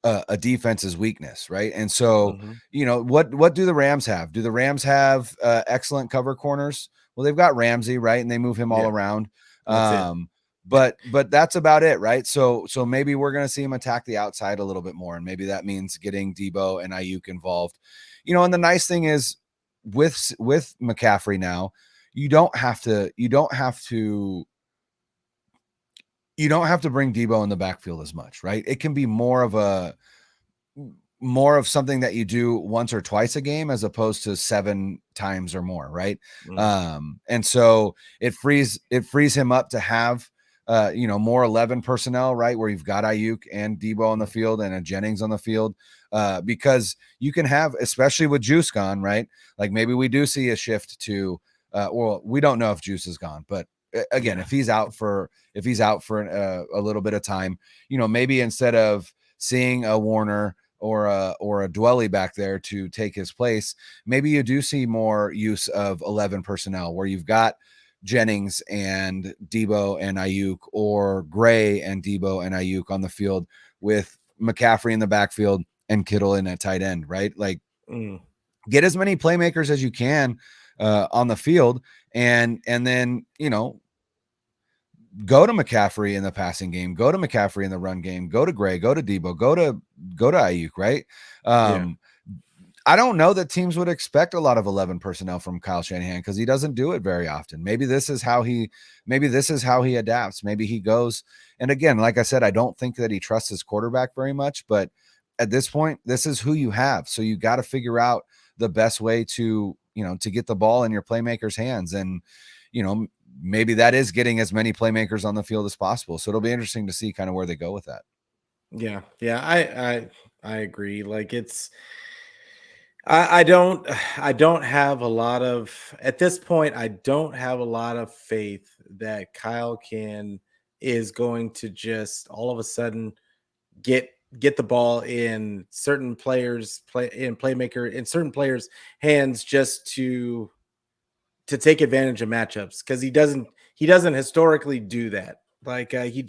a defense's weakness, right? And so, what do the Rams have? Do the Rams have excellent cover corners? Well, they've got Ramsey, right, and they move him all around. That's it. But that's about it, right? So maybe we're going to see him attack the outside a little bit more, and maybe that means getting Debo and Ayuk involved. And the nice thing is with McCaffrey now, you don't have to bring Debo in the backfield as much, right? It can be more of something that you do once or twice a game as opposed to 7 times or more, right? And so it frees him up to have more 11 personnel, right? Where you've got Ayuk and Debo on the field and a Jennings on the field, because you can have, especially with Juice gone, right? Like maybe we do see a shift to, well, we don't know if Juice is gone, but again, if he's out for a little bit of time, maybe instead of seeing a Warner or a Dwelly back there to take his place, maybe you do see more use of 11 personnel where you've got Jennings and Debo and Ayuk, or Gray and Debo and Ayuk on the field with McCaffrey in the backfield and Kittle in at tight end, right? Like, get as many playmakers as you can on the field, and then go to McCaffrey in the passing game, go to McCaffrey in the run game, go to Gray, go to Debo, go to Ayuk, right? I don't know that teams would expect a lot of 11 personnel from Kyle Shanahan because he doesn't do it very often. Maybe this is how he adapts. Maybe he goes. And again, like I said, I don't think that he trusts his quarterback very much, but at this point, this is who you have. So you got to figure out the best way to get the ball in your playmakers' hands. And, maybe that is getting as many playmakers on the field as possible. So it'll be interesting to see kind of where they go with that. Yeah. I agree. Like I don't have a lot of, at this point, I don't have a lot of faith that Kyle is going to just all of a sudden get the ball in certain players hands just to take advantage of matchups, because he doesn't historically do that. Like he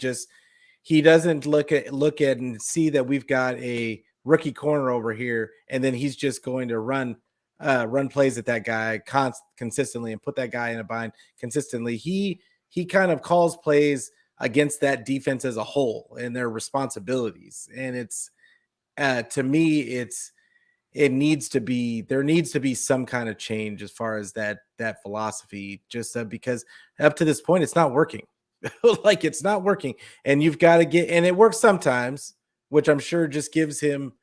doesn't look at and see that we've got a rookie corner over here, and then he's just going to run plays at that guy consistently and put that guy in a bind consistently. He kind of calls plays against that defense as a whole and their responsibilities. And it's to me, there needs to be some kind of change as far as that philosophy, just because up to this point it's not working. Like, it's not working, and you've got to get, and it works sometimes, which I'm sure just gives him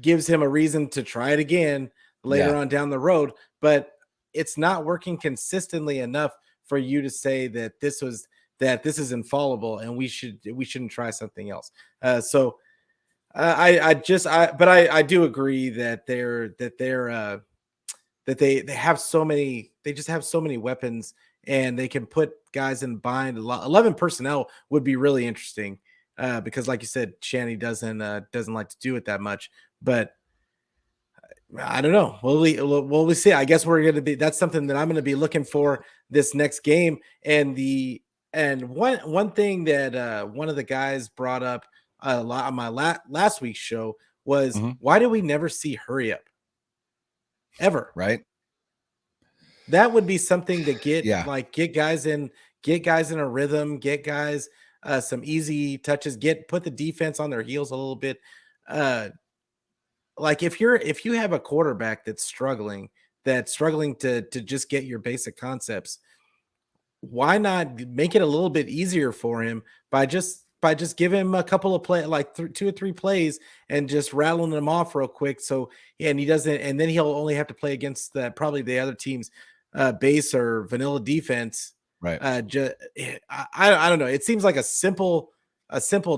a reason to try it again later on down the road. But it's not working consistently enough for you to say that this is infallible and we shouldn't try something else. But I do agree that they have so many, they just have so many weapons, and they can put guys in bind. 11 personnel would be really interesting, because like you said, Shanny doesn't like to do it that much. But I don't know. We'll see. I guess that's something that I'm going to be looking for this next game. And And one thing that one of the guys brought up a lot on my last week's show was, Mhm. why do we never see hurry up ever? Right? That would be something to Yeah. get guys in a rhythm, get guys some easy touches, put the defense on their heels a little bit. Uh, like if you have a quarterback that's struggling to just get your basic concepts, why not make it a little bit easier for him by just give him a couple of two or three plays and just rattling them off real quick, so and he doesn't, and then he'll only have to play against probably the other team's base or vanilla defense. Right. I don't know, it seems like a simple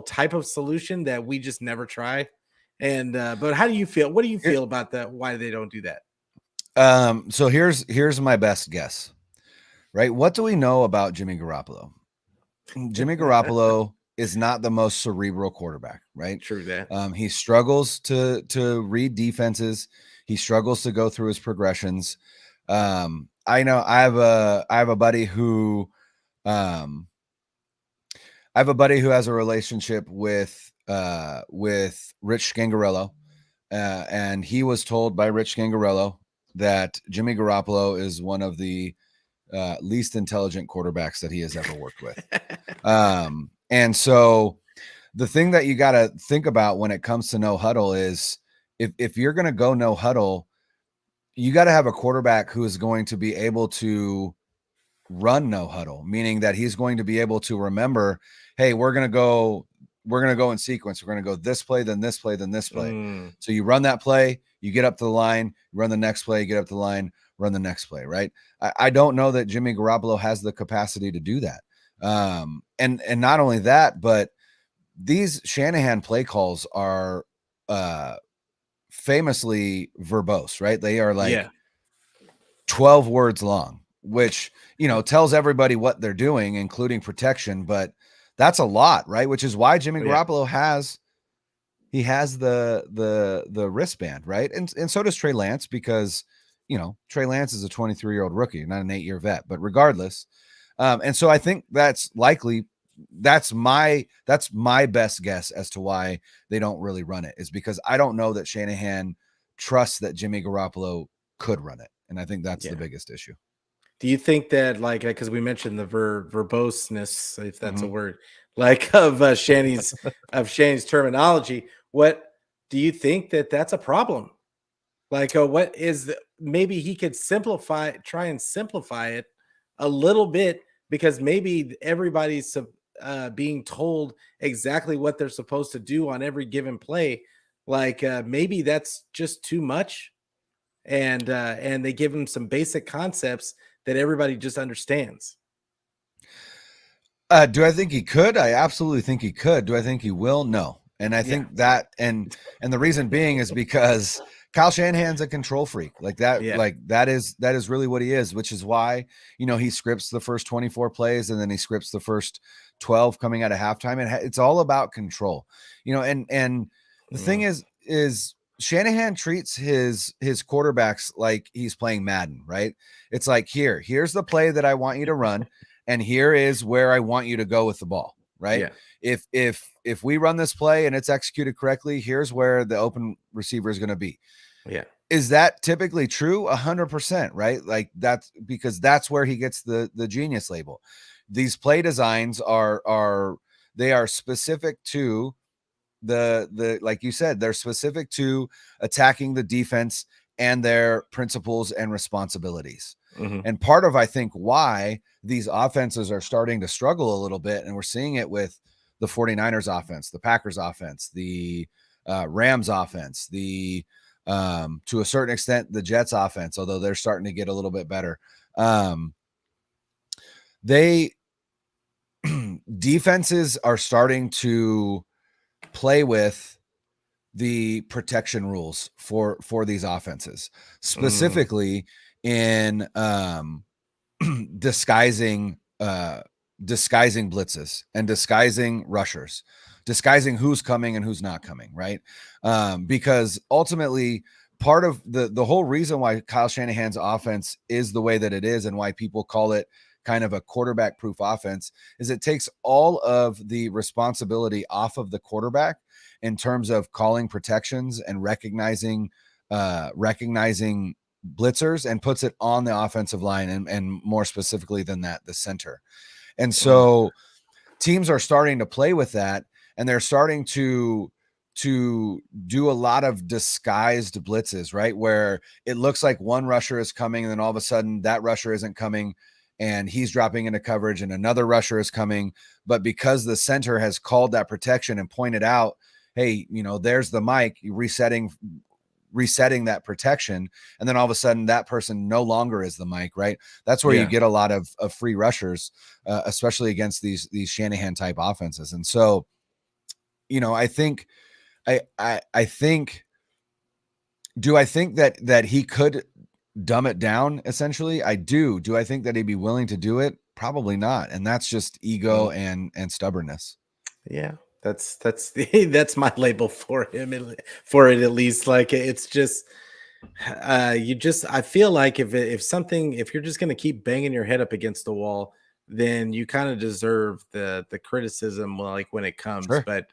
type of solution that we just never try. And but how do you feel, what do you Here feel about that, why they don't do that? so here's my best guess. Right? What do we know about Jimmy Garoppolo? Jimmy Garoppolo is not the most cerebral quarterback, right? True that. He struggles to read defenses. He struggles to go through his progressions. I know I have a buddy who has a relationship with Rich Scangarello, and he was told by Rich Scangarello that Jimmy Garoppolo is one of the least intelligent quarterbacks that he has ever worked with. And so the thing that you got to think about when it comes to no huddle is if you're going to go no huddle, you got to have a quarterback who is going to be able to run no huddle, meaning that he's going to be able to remember, hey, we're going to go in sequence. We're going to go this play, then this play, then this play. So you run that play, you get up to the line, run the next play, get up to the line, run the next play, right? I don't know that Jimmy Garoppolo has the capacity to do that. And not only that, but these Shanahan play calls are famously verbose, right? They are like 12 words long, which, tells everybody what they're doing, including protection, but that's a lot, right? Which is why Jimmy Garoppolo has the wristband, right? And so does Trey Lance, because Trey Lance is a 23-year-old rookie, not an 8-year vet, but regardless. And so I think that's my best guess as to why they don't really run it, is because I don't know that Shanahan trusts that Jimmy Garoppolo could run it. And I think that's the biggest issue. Do you think that, like, because we mentioned the verboseness, if that's a Mhm. word, like of Shanny's terminology, what do you think that that's a problem? Like, what is maybe he could try and simplify it a little bit, because maybe everybody's being told exactly what they're supposed to do on every given play. Like, maybe that's just too much, and they give him some basic concepts that everybody just understands. Do I think he could? I absolutely think he could. Do I think he will? No. And I Yeah. think that, and the reason being is because Kyle Shanahan's a control freak. Like that, Yeah. that is really what he is, which is why, he scripts the first 24 plays and then he scripts the first 12 coming out of halftime. And it's all about control, and the thing is Shanahan treats his quarterbacks like he's playing Madden, right? It's like, here's the play that I want you to run, and here is where I want you to go with the ball, right? Yeah. If we run this play and it's executed correctly, here's where the open receiver is going to be. Yeah. Is that typically true? 100%, right? Like that's because that's where he gets the genius label. These play designs are specific to the like you said, they're specific to attacking the defense and their principles and responsibilities. Mhm. And part of, I think, why these offenses are starting to struggle a little bit, and we're seeing it with the 49ers offense, the Packers offense, the Rams offense, the to a certain extent, the Jets offense, although they're starting to get a little bit better. They defenses are starting to play with the protection rules for these offenses, specifically in disguising blitzes and disguising rushers, disguising who's coming and who's not coming, right? Because ultimately, part of the whole reason why Kyle Shanahan's offense is the way that it is and why people call it kind of a quarterback proof offense is it takes all of the responsibility off of the quarterback in terms of calling protections and recognizing blitzers, and puts it on the offensive line, and more specifically than that, the center. And so teams are starting to play with that, and they're starting to do a lot of disguised blitzes, right? Where it looks like one rusher is coming, and then all of a sudden that rusher isn't coming and he's dropping into coverage and another rusher is coming. But because the center has called that protection and pointed out, hey, there's the mic, resetting that protection, and then all of a sudden that person no longer is the mic, right? That's where you get a lot of free rushers, especially against these Shanahan type offenses. And so, I think do I think that he could dumb it down? Essentially, I do. Do I think that he'd be willing to do it? Probably not. And that's just ego and stubbornness. Yeah, that's my label for him, for it at least. Like, it's just I feel like if you're just going to keep banging your head up against the wall, then you kind of deserve the criticism, like, when it comes. Sure. But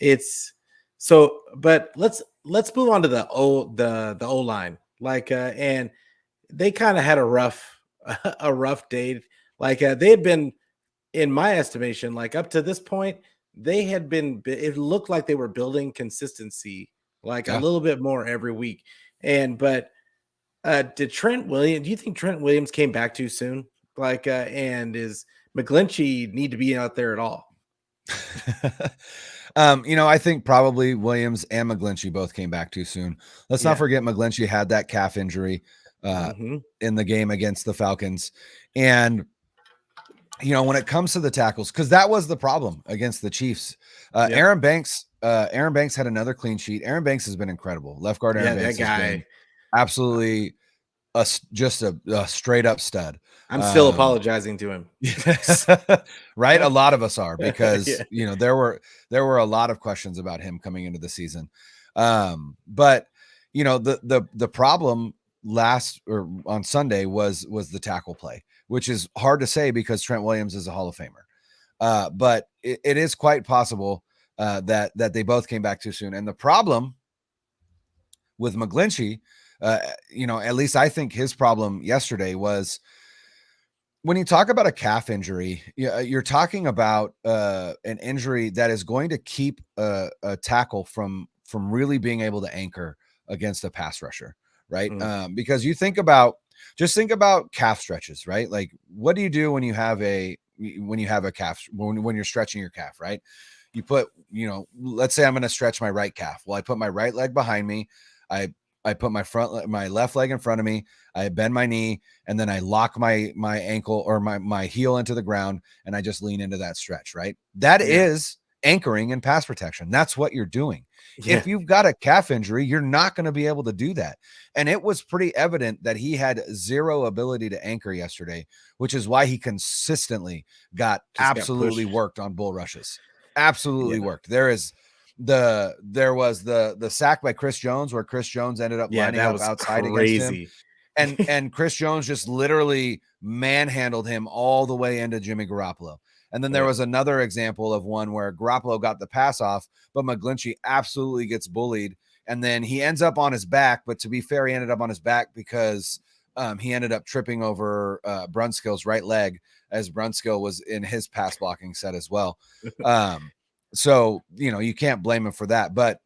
it's so. But let's move on to the O line. Like, and they kind of had a rough day. Like, they had been, in my estimation, like, up to this point, it looked like they were building consistency, like, a little bit more every week. But do you think Trent Williams came back too soon? Like, and is McGlinchey need to be out there at all? I think probably Williams and McGlinchey both came back too soon. Let's not forget McGlinchey had that calf injury in the game against the Falcons. And when it comes to the tackles, because that was the problem against the Chiefs. Aaron Banks had another clean sheet. Aaron Banks has been incredible. Left guard Aaron Banks has been absolutely just a straight up stud. I'm still apologizing to him. Right? A lot of us are, because there were a lot of questions about him coming into the season. But the problem on Sunday was the tackle play, which is hard to say because Trent Williams is a Hall of Famer. But it is quite possible that they both came back too soon. And the problem with McGlinchey, at least I think his problem yesterday was, when you talk about a calf injury, you're talking about an injury that is going to keep a tackle from really being able to anchor against a pass rusher, right? Because think about calf stretches, right? Like, what do you do when you have a calf, when you're stretching your calf, right? You put, let's say I'm going to stretch my right calf. Well, I put my right leg behind me. I put my left leg in front of me. I bend my knee, and then I lock my ankle or my heel into the ground, and I just lean into that stretch, right? That is anchoring and pass protection. That's what you're doing. If you've got a calf injury, you're not going to be able to do that. And it was pretty evident that he had zero ability to anchor yesterday, which is why he consistently got absolutely worked on bull rushes. Absolutely worked. There was the sack by Chris Jones, where Chris Jones ended up lining up outside against him. And Chris Jones just literally manhandled him all the way into Jimmy Garoppolo. And then there was another example of one where Garoppolo got the pass off, but McGlinchey absolutely gets bullied. And then he ends up on his back. But to be fair, he ended up on his back because he ended up tripping over Brunskill's right leg, as Brunskill was in his pass blocking set as well. So, you can't blame him for that. But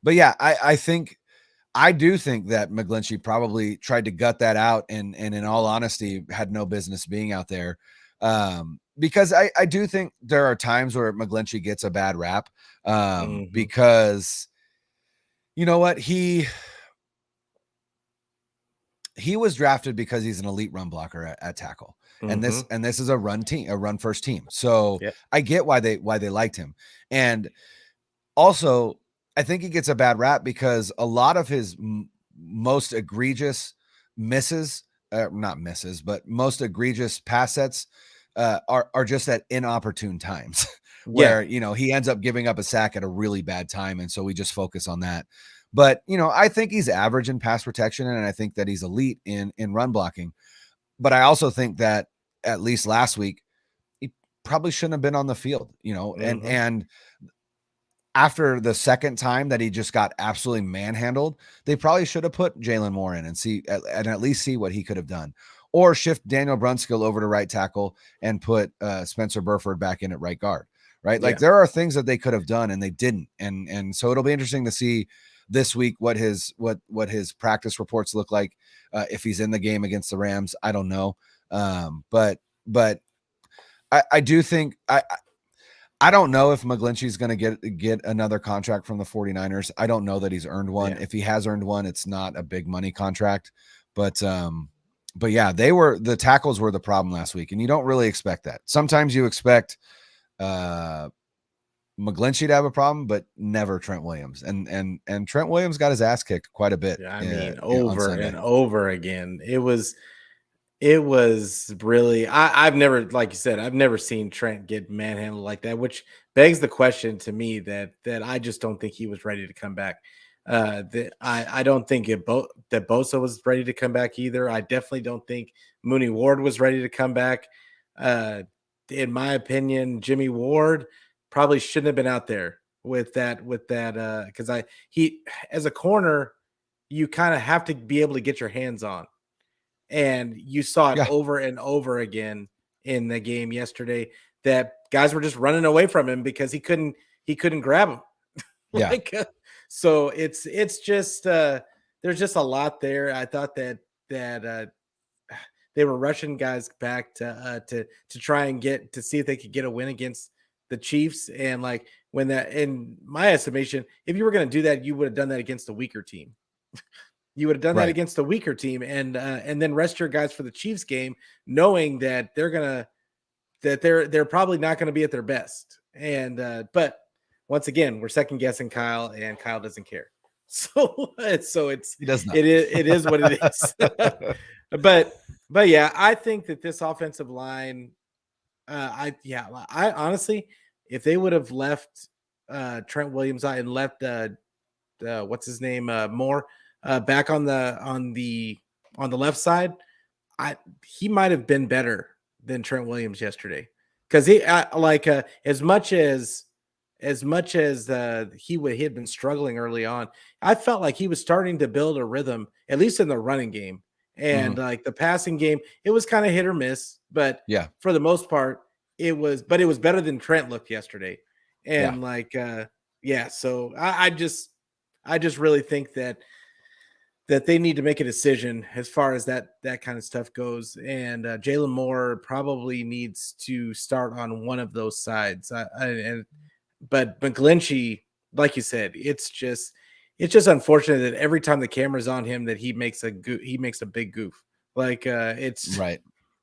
yeah, I do think that McGlinchey probably tried to gut that out, and in all honesty, had no business being out there. Because I do think there are times where McGlinchey gets a bad rap, because you know what? He was drafted because he's an elite run blocker at tackle. And this is a run first team. So I get why they liked him. And also, I think he gets a bad rap because a lot of his most egregious most egregious pass sets are just at inopportune times where, he ends up giving up a sack at a really bad time. And so we just focus on that. But, I think he's average in pass protection, and I think that he's elite in run blocking. But I also think that at least last week, he probably shouldn't have been on the field, and after the second time that he just got absolutely manhandled, they probably should have put Jalen Moore in and at least see what he could have done, or shift Daniel Brunskill over to right tackle and put Spencer Burford back in at right guard. Right, like there are things that they could have done and they didn't, and so it'll be interesting to see this week what his practice reports look like, if he's in the game against the Rams. I don't know, but I do think I don't know if McGlinchey's going to get another contract from the 49ers. I don't know that he's earned one. If he has earned one, it's not a big money contract, but yeah, the tackles were the problem last week, and you don't really expect that. Sometimes you expect McGlinchey to have a problem, but never Trent Williams. And Trent Williams got his ass kicked quite a bit. I mean, over and over again. It was really, I've never, like you said, I've never seen Trent get manhandled like that, which begs the question to me that I just don't think he was ready to come back. I don't think that Bosa was ready to come back either. I definitely don't think Mooney Ward was ready to come back. In my opinion, Jimmy Ward probably shouldn't have been out there with that because he as a corner, you kind of have to be able to get your hands on. And you saw it over and over again in the game yesterday that guys were just running away from him because he couldn't grab him. So it's just there's just a lot there. I thought that they were rushing guys back to try and get to see if they could get a win against the Chiefs. And like when that, in my estimation, if you were going to do that, you would have done that against a weaker team. You would have done that against a weaker team, and then rest your guys for the Chiefs game, knowing that they're probably not going to be at their best. And but once again, we're second guessing Kyle, and Kyle doesn't care. So he does not. It is what it is. but yeah, I think that this offensive line, I honestly, if they would have left Trent Williams out and left what's his name Moore back on the left side, he might have been better than Trent Williams yesterday, because he as much as he had been struggling early on, I felt like he was starting to build a rhythm, at least in the running game. And like the passing game, it was kind of hit or miss, but for the most part, it was better than Trent looked yesterday. And so I just really think that they need to make a decision as far as that kind of stuff goes. And Jalen Moore probably needs to start on one of those sides. But McGlinchey, like you said, it's just unfortunate that every time the camera's on him that he makes a big goof. Like it's right.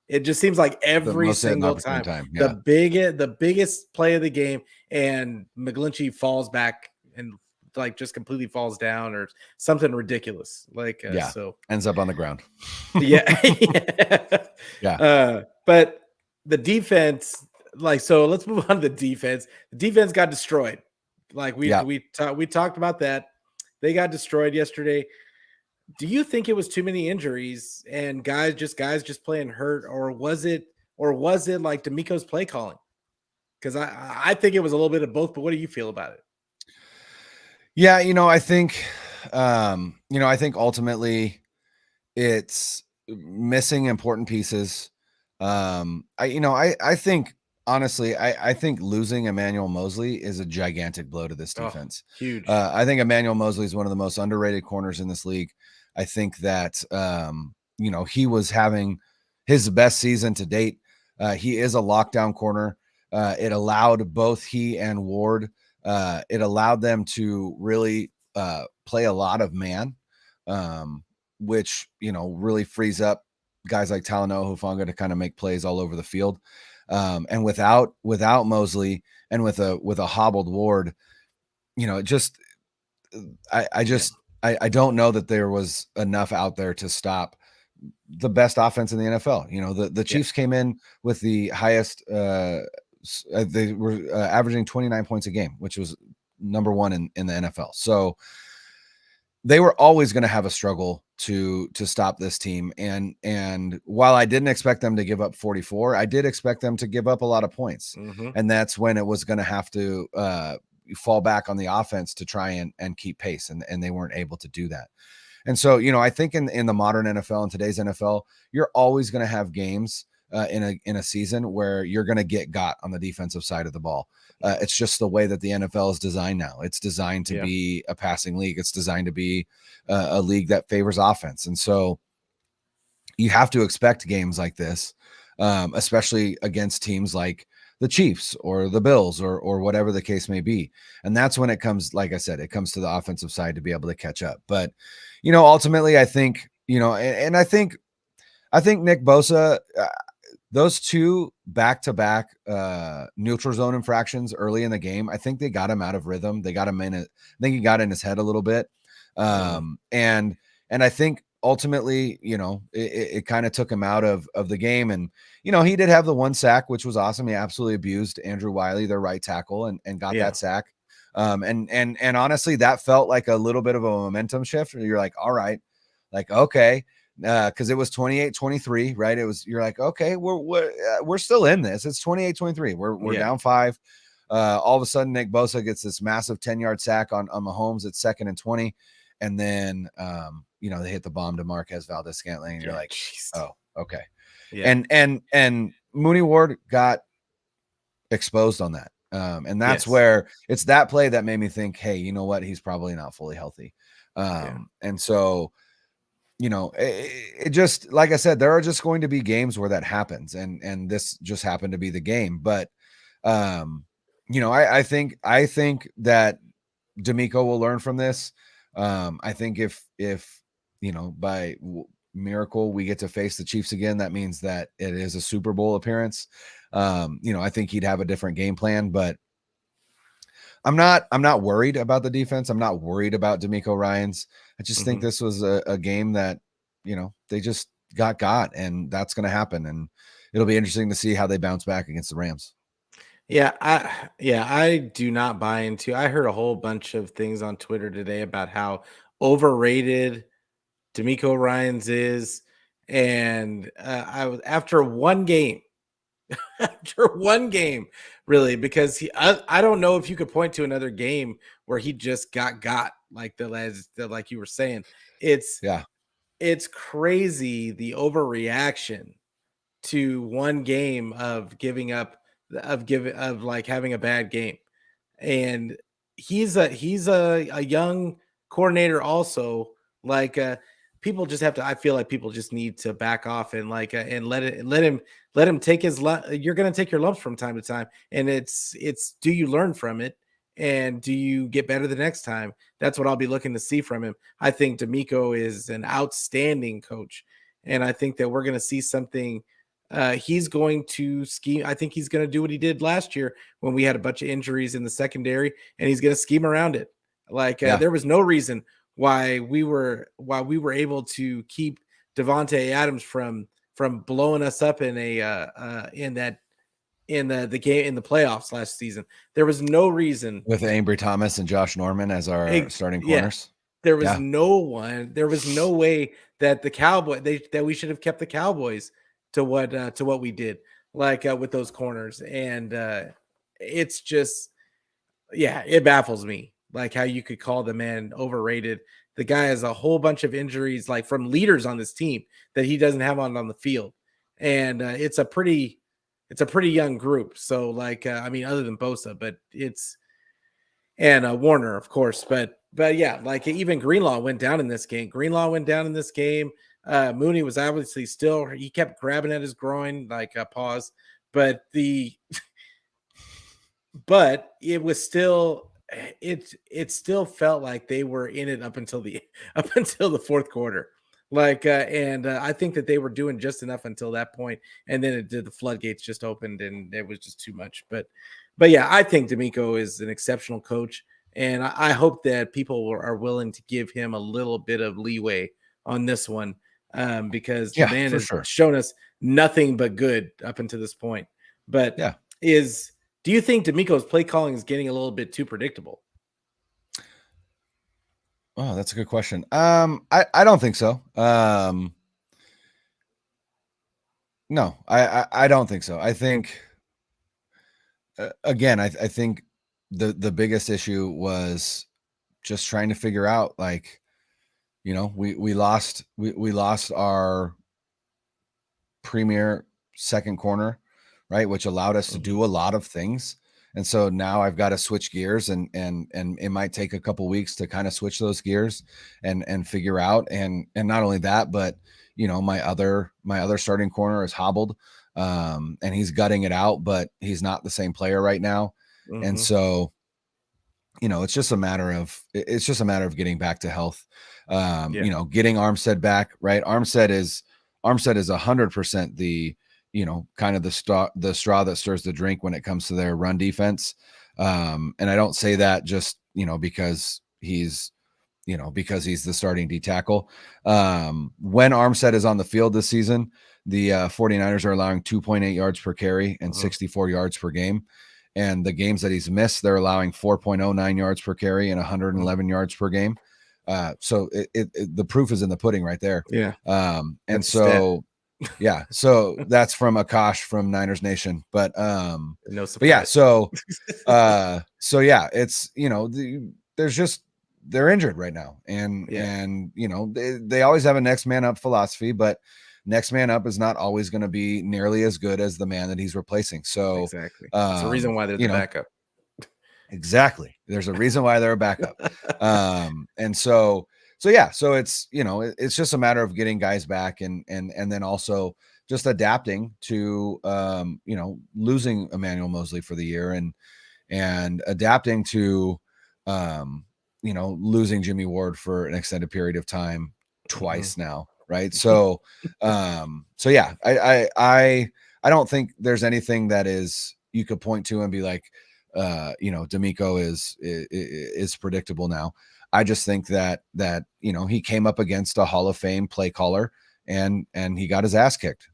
It just seems like every single time. The biggest play of the game, and McGlinchey falls back and like just completely falls down or something ridiculous. Like so ends up on the ground. But the defense, so let's move on to the defense. The defense got destroyed. Like we talked about that. They got destroyed yesterday. Do you think it was too many injuries and guys just playing hurt, or was it like D'Amico's play calling? Because I think it was a little bit of both. But what do you feel about it? Yeah, I think ultimately it's missing important pieces. I think honestly, I think losing Emmanuel Moseley is a gigantic blow to this defense. Huge. I think Emmanuel Moseley is one of the most underrated corners in this league. I think that he was having his best season to date. He is a lockdown corner. It allowed both he and Ward. It allowed them to really play a lot of man, which really frees up guys like Talanoa Hufanga to kind of make plays all over the field. And without Moseley and with a hobbled Ward, I don't know that there was enough out there to stop the best offense in the NFL. The Chiefs came in with the highest. They were averaging 29 points a game, which was number one in the NFL. So they were always going to have a struggle to stop this team. And while I didn't expect them to give up 44, I did expect them to give up a lot of points. Mm-hmm. And that's when it was going to have to fall back on the offense to try and keep pace. And they weren't able to do that. And so, I think in the modern NFL and today's NFL, you're always going to have games in a season where you're going to get got on the defensive side of the ball. It's just the way that the NFL is designed now. It's designed to be a passing league. It's designed to be a league that favors offense. And so you have to expect games like this, especially against teams like the Chiefs or the Bills or whatever the case may be. And that's when it comes, like I said, it comes to the offensive side to be able to catch up. But, ultimately I think, and I think Nick Bosa, those two back-to-back neutral zone infractions early in the game, I think they got him out of rhythm. They got him in it. I think he got in his head a little bit. And I think ultimately, it kind of took him out of the game. And, he did have the one sack, which was awesome. He absolutely abused Andrew Wiley, their right tackle, and got that sack. And honestly, that felt like a little bit of a momentum shift. You're like, all right, like, okay. Because it was 28-23, right? You're like, okay, we're still in this. It's 28-23. We're down 5. All of a sudden, Nick Bosa gets this massive 10-yard sack on Mahomes at 2nd and 20, and then they hit the bomb to Marquez Valdes-Scantling, and you're like, oh, okay. Yeah. And Mooney Ward got exposed on that, and that's where it's that play that made me think, hey, you know what? He's probably not fully healthy, and so. It just, like I said, there are just going to be games where that happens, and this just happened to be the game. But, I think that D'Amico will learn from this. I think if by miracle we get to face the Chiefs again, that means that it is a Super Bowl appearance. I think he'd have a different game plan, but I'm not worried about the defense. I'm not worried about D'Amico Ryans. I just think this was a game that, they just got, and that's going to happen. And it'll be interesting to see how they bounce back against the Rams. Yeah, I do not buy into. I heard a whole bunch of things on Twitter today about how overrated D'Amico Ryans is, and I was after one game. After one game, really, because I don't know if you could point to another game where he just got like like you were saying. It's crazy, the overreaction to one game of giving up, of like having a bad game. And he's a young coordinator also. Like people just have to, I feel like people just need to back off and and let him take his you're going to take your lumps from time to time, and it's do you learn from it, and do you get better the next time? That's what I'll be looking to see from him. I think D'Amico is an outstanding coach, and I think that we're going to see something. He's going to scheme. I think he's going to do what he did last year when we had a bunch of injuries in the secondary, and he's going to scheme around it. There was no reason why we were able to keep Devontae Adams from blowing us up in the game in the playoffs last season. There was no reason with Ambry Thomas and Josh Norman as our starting corners. There was no one. There was no way that that we should have kept the Cowboys to what we did, with those corners. And it's just, it baffles me, like how you could call the man overrated. The guy has a whole bunch of injuries, like from leaders on this team, that he doesn't have on the field. And it's a pretty young group. So other than Bosa, but and Warner, of course, but yeah, like even Greenlaw went down in this game. Mooney was obviously he kept grabbing at his groin, pause, but but it was still, it still felt like they were in it up until the fourth quarter. I think that they were doing just enough until that point, and then the floodgates just opened, and it was just too much. But yeah, I think D'Amico is an exceptional coach, and I hope that people are willing to give him a little bit of leeway on this one, because the man has shown us nothing but good up until this point. But do you think D'Amico's play calling is getting a little bit too predictable? Oh, that's a good question. I don't think so. No, I don't think so. I think again, I think the biggest issue was just trying to figure out, like, we lost our premier second corner, right, which allowed us to do a lot of things. And so now I've got to switch gears, and it might take a couple weeks to kind of switch those gears and figure out. And not only that, but my other starting corner is hobbled, and he's gutting it out, but he's not the same player right now. And so it's just a matter of getting back to health. Getting Armstead back, right? Armstead is 100% the kind of the straw that stirs the drink when it comes to their run defense. And I don't say that just because he's the starting D tackle. When Armstead is on the field this season, the 49ers are allowing 2.8 yards per carry and 64 yards per game. And the games that he's missed, they're allowing 4.09 yards per carry and 111 yards per game. So the proof is in the pudding right there. Yeah. And so, yeah, so that's from Akash from Niners Nation. But no surprise. But yeah, so yeah, it's there's just, they're injured right now, and they always have a next man up philosophy, but next man up is not always going to be nearly as good as the man that he's replacing. So exactly, that's the reason why they're the backup. Exactly, there's a reason why they're a backup. And so yeah, so it's it's just a matter of getting guys back, and then also just adapting to losing Emmanuel Mosley for the year, and adapting to losing Jimmy Ward for an extended period of time twice now, right? So yeah, I don't think there's anything that is you could point to and be like, D'Amico is predictable now. I just think that he came up against a Hall of Fame play caller, and he got his ass kicked,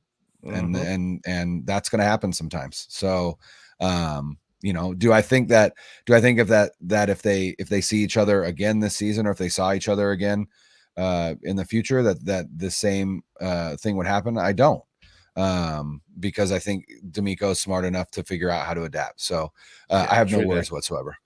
and that's going to happen sometimes. So do I think if they see each other again this season, or if they saw each other again in the future, that the same thing would happen? I don't, because I think D'Amico is smart enough to figure out how to adapt. So I have no worries whatsoever.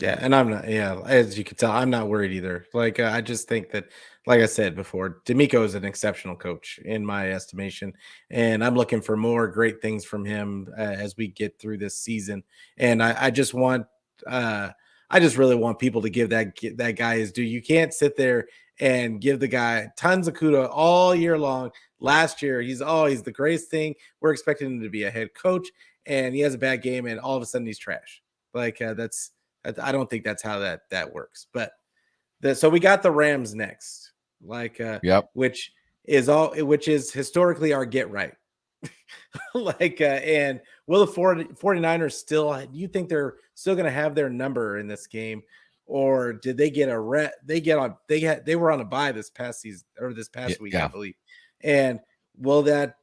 Yeah, and I'm not. Yeah, as you can tell, I'm not worried either. Like I just think that, like I said before, D'Amico is an exceptional coach in my estimation, and I'm looking for more great things from him as we get through this season. And I just want, I just really want people to give that guy his due. You can't sit there and give the guy tons of kudos all year long. Last year, he's the greatest thing. We're expecting him to be a head coach, and he has a bad game, and all of a sudden he's trash. Like I don't think that's how that works. But so we got the Rams next, which is historically our get right. And will the 49ers still, do you think they're still going to have their number in this game, or did they get they were on a bye this past season, or this past week, I believe. And will that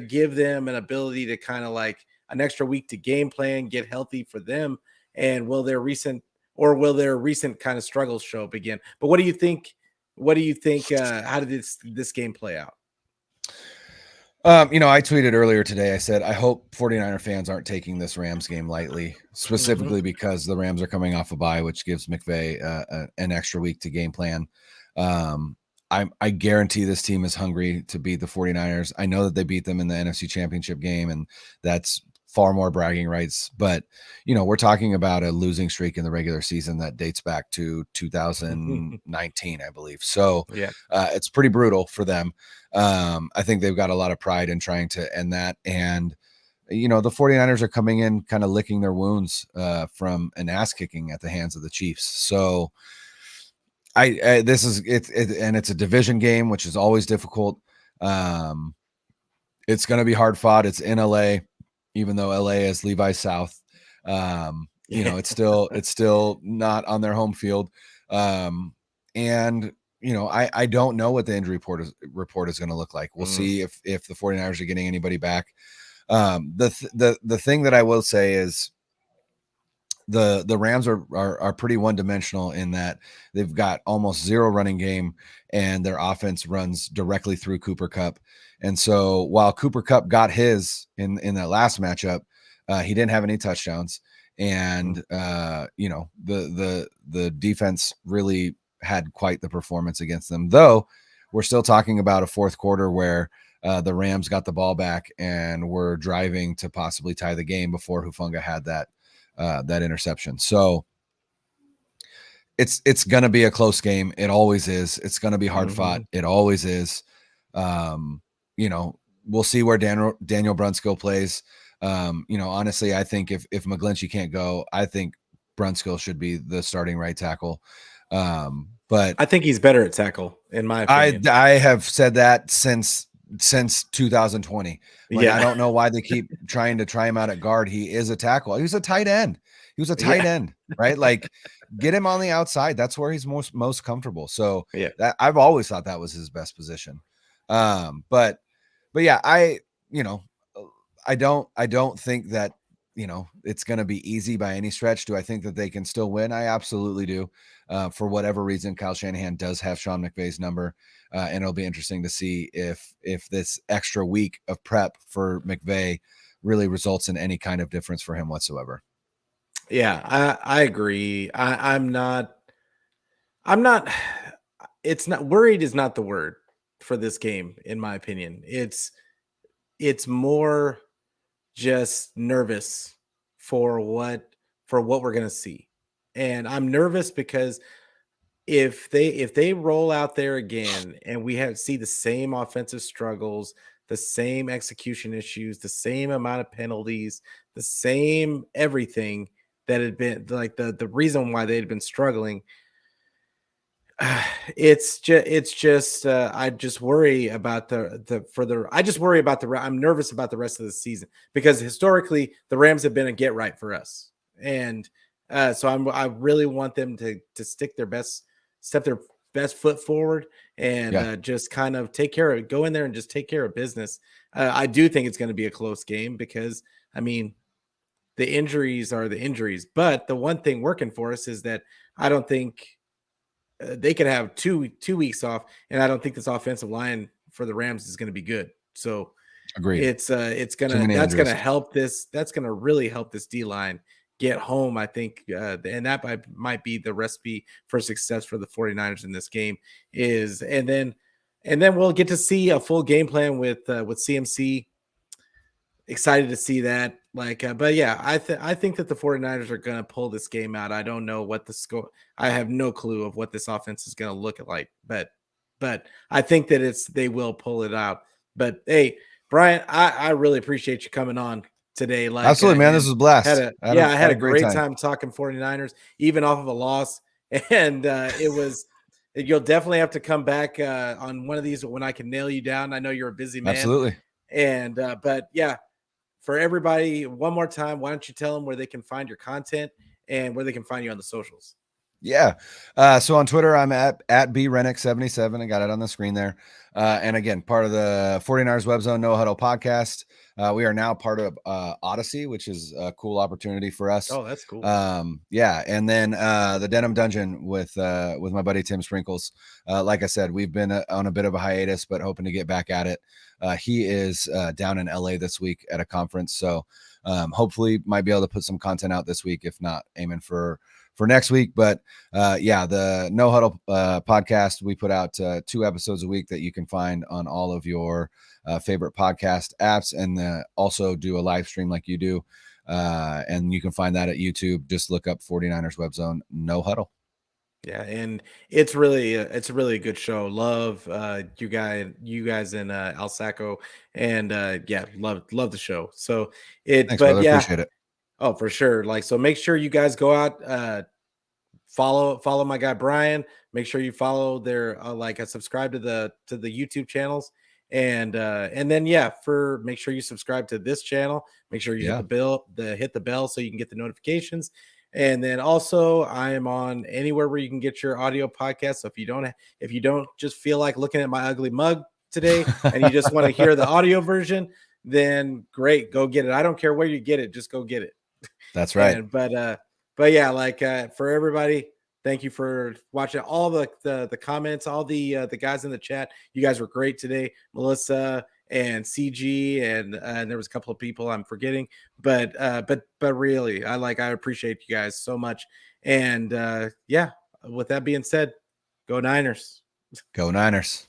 give them an ability to kind of like an extra week to game plan, get healthy for them? And will their recent kind of struggles show up again? But what do you think? How did this game play out? I tweeted earlier today, I said, I hope 49er fans aren't taking this Rams game lightly, specifically because the Rams are coming off a bye, which gives McVay an extra week to game plan. I guarantee this team is hungry to beat the 49ers. I know that they beat them in the NFC Championship game, and that's far more bragging rights. But, we're talking about a losing streak in the regular season that dates back to 2019, I believe. So it's pretty brutal for them. I think they've got a lot of pride in trying to end that. And, the 49ers are coming in kind of licking their wounds from an ass kicking at the hands of the Chiefs. So this is and it's a division game, which is always difficult. It's going to be hard fought. It's in LA, even though LA is Levi South. It's still not on their home field. And I don't know what the injury report is going to look like. We'll see if the 49ers are getting anybody back. The thing that I will say is the Rams are pretty one-dimensional in that they've got almost zero running game, and their offense runs directly through Cooper Kupp. And so while Cooper Kupp got his in that last matchup, he didn't have any touchdowns. And the defense really had quite the performance against them, though we're still talking about a fourth quarter where the Rams got the ball back and were driving to possibly tie the game before Hufanga had that interception. So it's going to be a close game. It always is. It's going to be hard fought. It always is. We'll see where Daniel Brunskill plays. Honestly, I think if McGlinchey can't go, I think Brunskill should be the starting right tackle. But I think he's better at tackle, in my opinion. I have said that since 2020. I don't know why they keep trying him out at guard. He is a tackle. He was a tight end. He was a tight end, right? Like, get him on the outside. That's where he's most comfortable. So that I've always thought that was his best position. But yeah, I don't think that, it's going to be easy by any stretch. Do I think that they can still win? I absolutely do. For whatever reason, Kyle Shanahan does have Sean McVay's number. And it'll be interesting to see if this extra week of prep for McVay really results in any kind of difference for him whatsoever. Yeah, I agree. I'm not, it's not, worried is not the word for this game, in my opinion. It's more just nervous for what we're going to see. And I'm nervous because if they roll out there again and we see the same offensive struggles, the same execution issues, the same amount of penalties, the same everything that had been like the reason why they'd been struggling, it's just I just worry about I'm nervous about the rest of the season, because historically the Rams have been a get right for us. And so I really want them to step their best foot forward and just kind of go in there and just take care of business. I do think it's going to be a close game because, I mean, the injuries are the injuries, but the one thing working for us is that I don't think they could have two weeks off, and I don't think this offensive line for the Rams is going to be good. So agreed. That's gonna help this. That's gonna really help this D line get home, I think, and that might be the recipe for success for the 49ers in this game. And then we'll get to see a full game plan with CMC. Excited to see that. But yeah, I think that the 49ers are going to pull this game out. I don't know what the score. I have no clue of what this offense is going to look like, but I think that they will pull it out. But hey, Brian, I really appreciate you coming on today. Absolutely, man. This was a blast. I had a great time talking 49ers, even off of a loss. And you'll definitely have to come back on one of these when I can nail you down. I know you're a busy man. Absolutely. And but yeah, for everybody, one more time, why don't you tell them where they can find your content and where they can find you on the socials? Yeah. So on Twitter, I'm at BRenick77. I got it on the screen there. And again, part of the 49ers Webzone No Huddle podcast. We are now part of Odyssey, which is a cool opportunity for us. Oh, that's cool. Yeah. And then the Denim Dungeon with my buddy Tim Sprinkles. Like I said, we've been on a bit of a hiatus, but hoping to get back at it. He is down in LA this week at a conference. So hopefully might be able to put some content out this week, if not aiming for next week. But the No Huddle podcast, we put out 2 episodes a week that you can find on all of your favorite podcast apps, and also do a live stream like you do. And you can find that at YouTube. Just look up 49ers Webzone No Huddle. Yeah, and it's a really good show. Love you guys in El Saco, and love the show. So Thanks, brother. Appreciate it. Oh, for sure. So make sure you guys go out, follow my guy Brian. Make sure you follow their subscribe to the YouTube channels, and then make sure you subscribe to this channel. Make sure you hit the bell so you can get the notifications. And then also I am on anywhere where you can get your audio podcast. So if you don't just feel like looking at my ugly mug today and you just want to hear the audio version, then great, go get it. I don't care where you get it, just go get it. That's right. But But yeah, like for everybody, thank you for watching all the comments, all the guys in the chat. You guys were great today, Melissa and CG, and there was a couple of people I'm forgetting, but really, I appreciate you guys so much. And yeah, with that being said, go Niners. Go Niners.